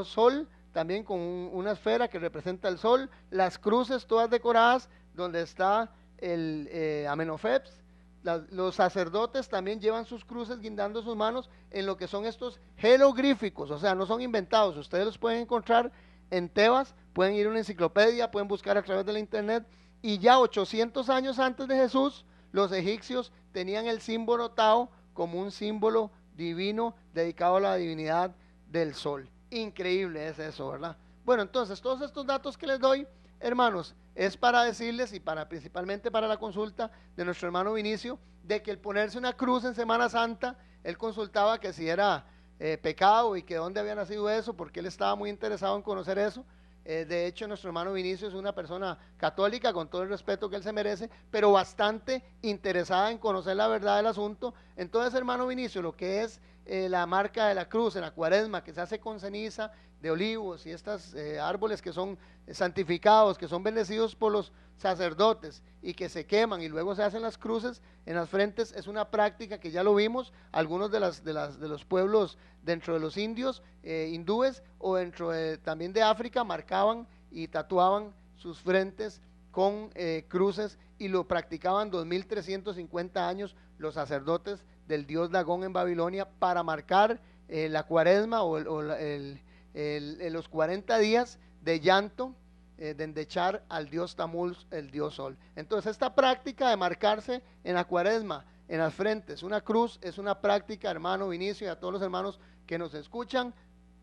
Sol, también con una esfera que representa el sol, las cruces todas decoradas, donde está el Amenhotep. Los sacerdotes también llevan sus cruces guindando sus manos en lo que son estos jeroglíficos, o sea, no son inventados, ustedes los pueden encontrar en Tebas, pueden ir a una enciclopedia, pueden buscar a través de la internet, y ya 800 años antes de Jesús, los egipcios tenían el símbolo Tao como un símbolo divino dedicado a la divinidad del sol. Increíble es eso, ¿verdad? Bueno, entonces todos estos datos que les doy, hermanos, es para decirles, y principalmente para la consulta de nuestro hermano Vinicio, de que el ponerse una cruz en Semana Santa, él consultaba que si era pecado y que dónde había nacido eso, porque él estaba muy interesado en conocer eso. De hecho, nuestro hermano Vinicio es una persona católica, con todo el respeto que él se merece, pero bastante interesada en conocer la verdad del asunto. Entonces, hermano Vinicio, lo que es la marca de la cruz en la Cuaresma, que se hace con ceniza de olivos y estos árboles que son santificados, que son bendecidos por los sacerdotes y que se queman y luego se hacen las cruces en las frentes, es una práctica que ya lo vimos, algunos de los pueblos dentro de los indios, hindúes, o dentro también de África, marcaban y tatuaban sus frentes con cruces, y lo practicaban 2350 años los sacerdotes del dios Dagón en Babilonia, para marcar la Cuaresma o los 40 días de llanto, de endechar al dios Tamuz, el dios Sol. Entonces, esta práctica de marcarse en la Cuaresma, en las frentes, una cruz, es una práctica, hermano Vinicio, y a todos los hermanos que nos escuchan,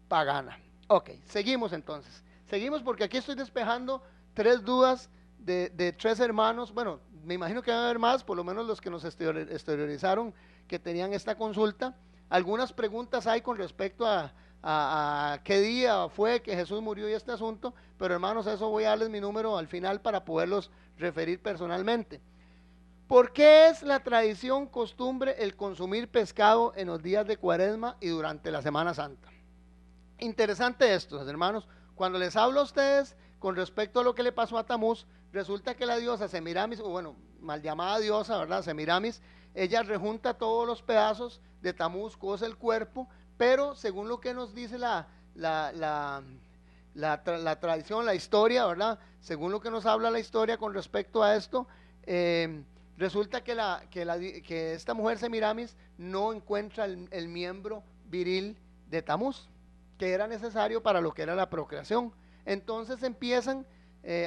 pagana. Ok, seguimos entonces. Seguimos porque aquí estoy despejando 3 dudas de 3 hermanos. Bueno, me imagino que van a haber más, por lo menos los que nos exteriorizaron que tenían esta consulta. Algunas preguntas hay con respecto a qué día fue que Jesús murió y este asunto, pero hermanos, eso voy a darles mi número al final para poderlos referir personalmente. ¿Por qué es la tradición, costumbre, el consumir pescado en los días de Cuaresma y durante la Semana Santa? Interesante esto, hermanos. Cuando les hablo a ustedes con respecto a lo que le pasó a Tamuz, resulta que la diosa Semiramis, o bueno, mal llamada diosa, ¿verdad? Semiramis, ella rejunta todos los pedazos de Tamuz, cose el cuerpo, pero según lo que nos dice la tradición, la historia, ¿verdad? Según lo que nos habla la historia con respecto a esto, resulta que esta mujer Semiramis no encuentra el miembro viril de Tamuz, que era necesario para lo que era la procreación. Entonces empiezan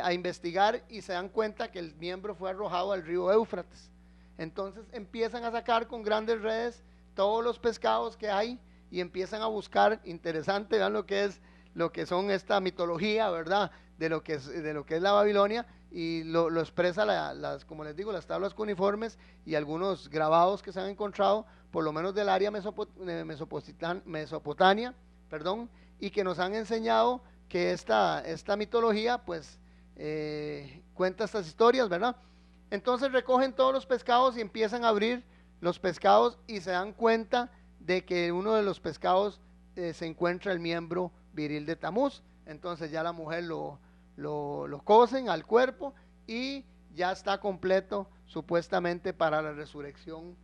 a investigar y se dan cuenta que el miembro fue arrojado al río Éufrates. Entonces empiezan a sacar con grandes redes todos los pescados que hay y empiezan a buscar. Interesante, vean lo que son esta mitología, ¿verdad? De lo que es la Babilonia, y lo expresa como les digo, las tablas cuneiformes y algunos grabados que se han encontrado, por lo menos del área Mesopotamia, perdón, y que nos han enseñado que esta mitología pues cuenta estas historias, ¿verdad? Entonces recogen todos los pescados y empiezan a abrir los pescados y se dan cuenta de que uno de los pescados se encuentra el miembro viril de Tamuz. Entonces ya la mujer lo cosen al cuerpo y ya está completo supuestamente para la resurrección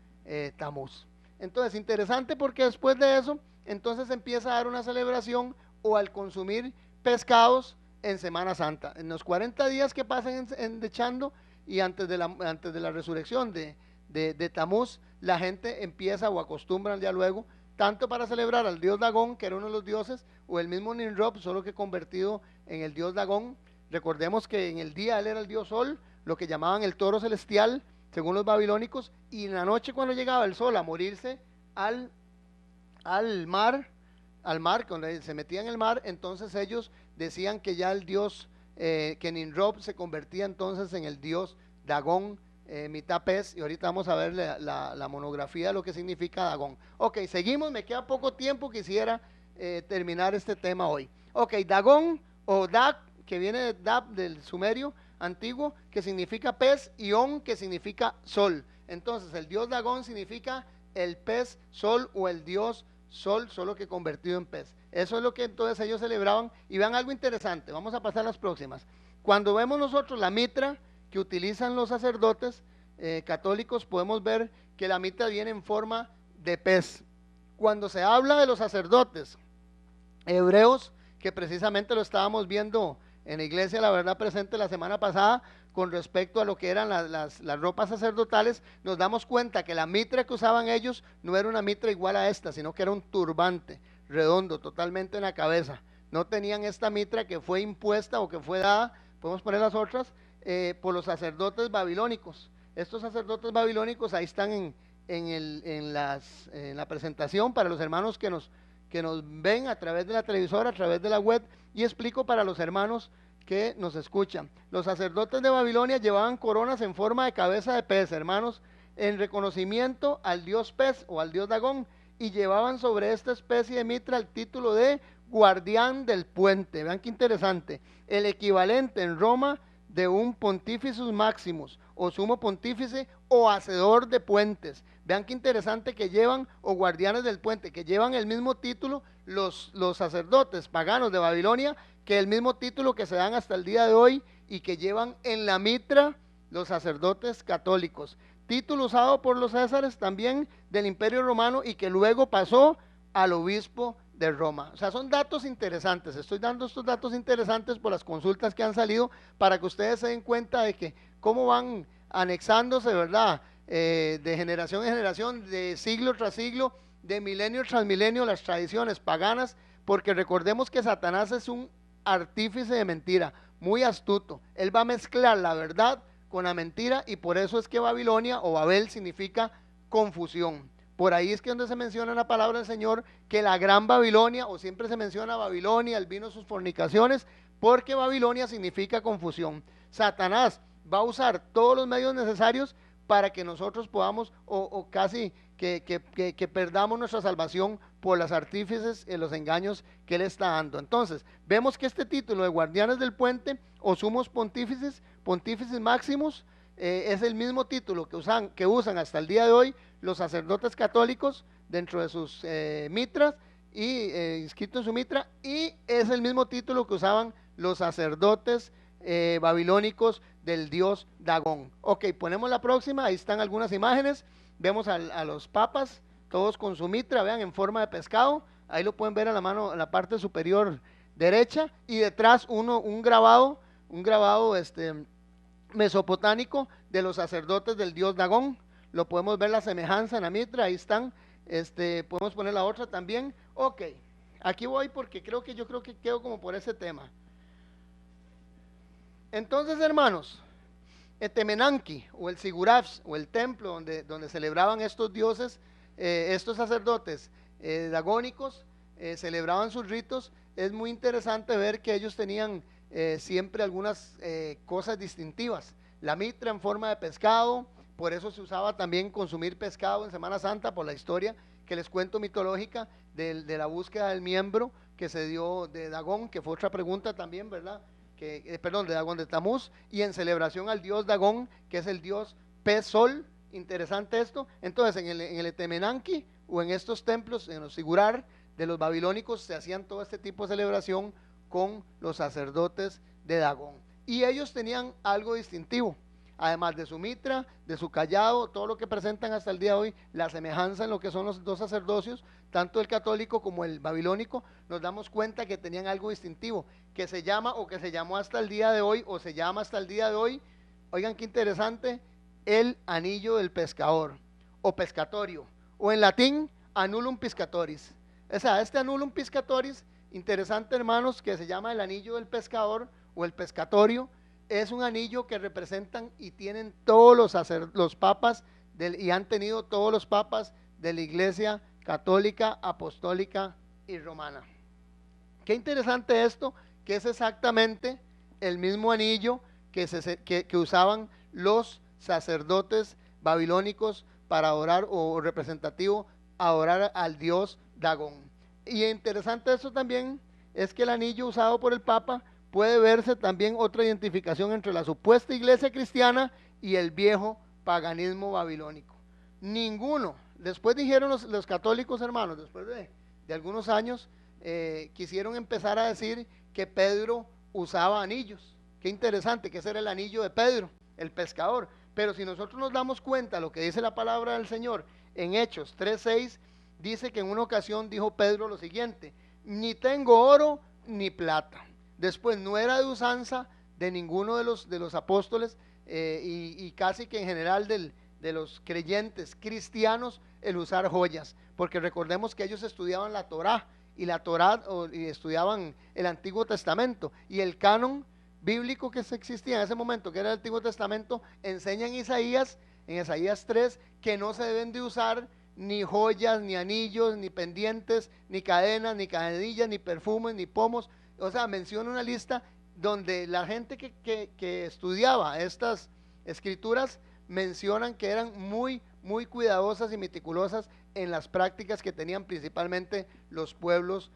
Tamuz. Entonces interesante porque después de eso entonces empieza a dar una celebración o al consumir pescados en Semana Santa, en los 40 días que pasan endechando y antes de la resurrección de Tamuz, la gente empieza o acostumbran ya luego, tanto para celebrar al dios Dagón, que era uno de los dioses, o el mismo Nimrod, solo que convertido en el dios Dagón. Recordemos que en el día él era el dios Sol, lo que llamaban el toro celestial, según los babilónicos, y en la noche cuando llegaba el sol a morirse al mar, cuando se metía en el mar, entonces ellos decían que ya el dios, que Nimrod se convertía entonces en el dios Dagón, mitad pez, y ahorita vamos a ver la monografía de lo que significa Dagón. Ok, seguimos, me queda poco tiempo, quisiera terminar este tema hoy. Ok, Dagón o Dag, que viene de Dab del sumerio antiguo, que significa pez, y On, que significa sol. Entonces el dios Dagón significa el pez sol o el dios sol, solo que convertido en pez. Eso es lo que entonces ellos celebraban. Y vean algo interesante, vamos a pasar a las próximas. Cuando vemos nosotros la mitra que utilizan los sacerdotes católicos, podemos ver que la mitra viene en forma de pez. Cuando se habla de los sacerdotes hebreos, que precisamente lo estábamos viendo en la iglesia La Verdad Presente la semana pasada, con respecto a lo que eran las ropas sacerdotales, nos damos cuenta que la mitra que usaban ellos no era una mitra igual a esta, sino que era un turbante redondo, totalmente en la cabeza. No tenían esta mitra que fue impuesta o que fue dada, podemos poner las otras, por los sacerdotes babilónicos. Estos sacerdotes babilónicos ahí están en la presentación para los hermanos que nos ven a través de la televisora, a través de la web, y explico para los hermanos que nos escuchan. Los sacerdotes de Babilonia llevaban coronas en forma de cabeza de pez, hermanos, en reconocimiento al dios pez o al dios Dagón, y llevaban sobre esta especie de mitra el título de guardián del puente. Vean qué interesante, el equivalente en Roma de un pontificus maximus o sumo pontífice o hacedor de puentes. Vean qué interesante que llevan, o guardianes del puente, que llevan el mismo título los sacerdotes paganos de Babilonia, que el mismo título que se dan hasta el día de hoy y que llevan en la mitra los sacerdotes católicos. Título usado por los césares también del Imperio Romano y que luego pasó al obispo de Roma. O sea, son datos interesantes. Estoy dando estos datos interesantes por las consultas que han salido para que ustedes se den cuenta de que cómo van anexándose, ¿verdad? De generación en generación, de siglo tras siglo, de milenio tras milenio, las tradiciones paganas, porque recordemos que Satanás es un artífice de mentira, muy astuto. Él va a mezclar la verdad con la mentira, y por eso es que Babilonia o Babel significa confusión. Por ahí es que donde se menciona la palabra del Señor que la gran Babilonia, o siempre se menciona Babilonia, el vino, sus fornicaciones, porque Babilonia significa confusión. Satanás va a usar todos los medios necesarios para que nosotros podamos, o casi que perdamos nuestra salvación por los artífices y los engaños que él está dando. Entonces, vemos que este título de guardianes del puente o sumos pontífices máximos, es el mismo título que usan hasta el día de hoy los sacerdotes católicos dentro de sus mitras y inscrito en su mitra, y es el mismo título que usaban los sacerdotes babilónicos del dios Dagón. Ok, ponemos la próxima, ahí están algunas imágenes, vemos a los papas, todos con su mitra, vean, en forma de pescado, ahí lo pueden ver a la mano, en la parte superior derecha, y detrás un grabado mesopotámico de los sacerdotes del dios Dagón. Lo podemos ver la semejanza en la mitra, ahí están, podemos poner la otra también. Ok, aquí voy porque yo creo que quedo como por ese tema. Entonces, hermanos, Etemenanki o el Sigurafs o el templo donde celebraban estos dioses, estos sacerdotes dagónicos, celebraban sus ritos. Es muy interesante ver que ellos tenían siempre algunas cosas distintivas. La mitra en forma de pescado, por eso se usaba también consumir pescado en Semana Santa, por la historia que les cuento mitológica de la búsqueda del miembro que se dio de Dagón, que fue otra pregunta también, ¿verdad? De Dagón de Tamuz, y en celebración al dios Dagón, que es el dios pez sol. Interesante esto. Entonces en el Etemenanki o en estos templos, en los sigurar de los babilónicos, se hacían todo este tipo de celebración con los sacerdotes de Dagón. Y ellos tenían algo distintivo, además de su mitra, de su callado, todo lo que presentan hasta el día de hoy, la semejanza en lo que son los dos sacerdocios, tanto el católico como el babilónico, nos damos cuenta que tenían algo distintivo, que se llama o que se llamó hasta el día de hoy, o se llama hasta el día de hoy, oigan qué interesante, el anillo del pescador, o pescatorio, o en latín, annulum piscatoris. O sea, este annulum piscatoris, interesante hermanos, que se llama el anillo del pescador, o el pescatorio, es un anillo que representan y tienen todos los papas y han tenido todos los papas de la Iglesia católica, apostólica y romana. Qué interesante esto, que es exactamente el mismo anillo que usaban los sacerdotes babilónicos para adorar, o representativo, adorar al dios Dagón. Y interesante eso también es que el anillo usado por el Papa puede verse también otra identificación entre la supuesta iglesia cristiana y el viejo paganismo babilónico. Ninguno, después dijeron los católicos hermanos, después de algunos años, quisieron empezar a decir que Pedro usaba anillos. Qué interesante, que ese era el anillo de Pedro, el pescador. Pero si nosotros nos damos cuenta lo que dice la palabra del Señor en Hechos 3:6, dice que en una ocasión dijo Pedro lo siguiente: ni tengo oro ni plata. Después, no era de usanza de ninguno de los apóstoles y casi que en general de los creyentes cristianos el usar joyas, porque recordemos que ellos estudiaban la Torá, y y estudiaban el Antiguo Testamento, y el canon bíblico que existía en ese momento, que era el Antiguo Testamento, enseña en Isaías 3, que no se deben de usar ni joyas, ni anillos, ni pendientes, ni cadenas, ni cadenillas, ni perfumes, ni pomos. O sea, menciona una lista donde la gente que estudiaba estas escrituras mencionan que eran muy, muy cuidadosas y meticulosas en las prácticas que tenían principalmente los pueblos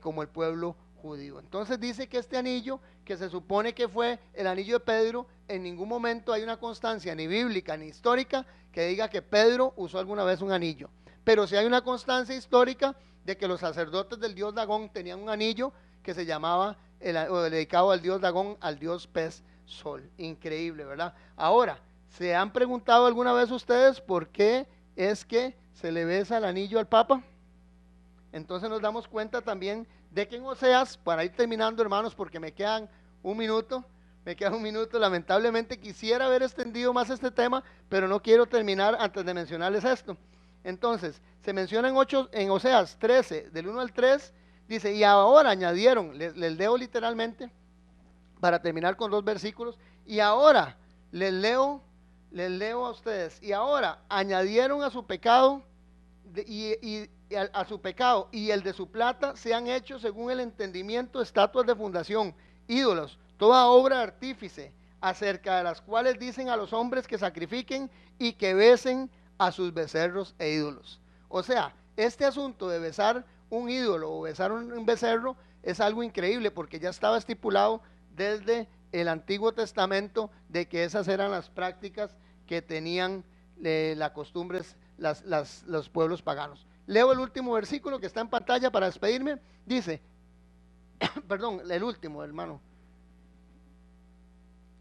como el pueblo judío. Entonces dice que este anillo, que se supone que fue el anillo de Pedro, en ningún momento hay una constancia ni bíblica ni histórica que diga que Pedro usó alguna vez un anillo, pero sí hay una constancia histórica de que los sacerdotes del dios Dagón tenían un anillo que se llamaba, dedicado al dios Dagón, al dios pez sol. Increíble, ¿verdad? Ahora, ¿se han preguntado alguna vez ustedes por qué es que se le besa el anillo al Papa? Entonces nos damos cuenta también de que en Oseas, para ir terminando hermanos, porque me queda un minuto, lamentablemente quisiera haber extendido más este tema, pero no quiero terminar antes de mencionarles esto. Entonces, se menciona en Oseas 13, del 1 al 3, dice, y ahora añadieron, les leo literalmente, para terminar con 2 versículos, y ahora les leo a ustedes, y ahora añadieron a su pecado, a su pecado y el de su plata se han hecho según el entendimiento estatuas de fundación, ídolos, toda obra de artífice, acerca de las cuales dicen a los hombres que sacrifiquen y que besen a sus becerros e ídolos. O sea, este asunto de besar un ídolo o besar un becerro es algo increíble, porque ya estaba estipulado desde el Antiguo Testamento de que esas eran las prácticas que tenían las costumbres los pueblos paganos. Leo el último versículo que está en pantalla para despedirme. Dice, perdón, el último, hermano.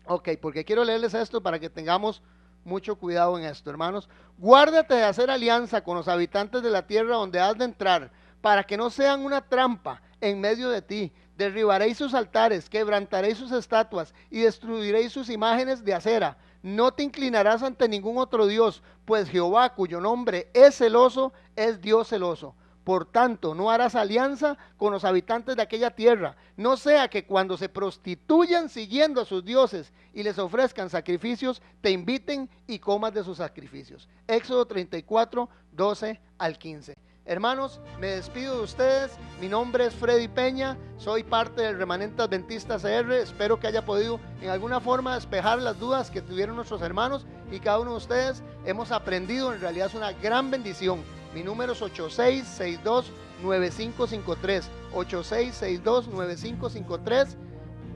Ok, porque quiero leerles esto para que tengamos mucho cuidado en esto, hermanos. Guárdate de hacer alianza con los habitantes de la tierra donde has de entrar, para que no sean una trampa en medio de ti. Derribaréis sus altares, quebrantaréis sus estatuas y destruiréis sus imágenes de acera. No te inclinarás ante ningún otro Dios, pues Jehová, cuyo nombre es celoso, es Dios celoso. Por tanto, no harás alianza con los habitantes de aquella tierra, no sea que cuando se prostituyan siguiendo a sus dioses y les ofrezcan sacrificios, te inviten y comas de sus sacrificios. Éxodo 34, 12 al 15. Hermanos, me despido de ustedes. Mi nombre es Freddy Peña, soy parte del Remanente Adventista CR. Espero que haya podido en alguna forma despejar las dudas que tuvieron nuestros hermanos, y cada uno de ustedes hemos aprendido. En realidad es una gran bendición. Mi número es 8662-9553, 8662-9553.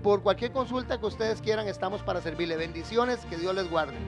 Por cualquier consulta que ustedes quieran, estamos para servirle. Bendiciones, que Dios les guarde.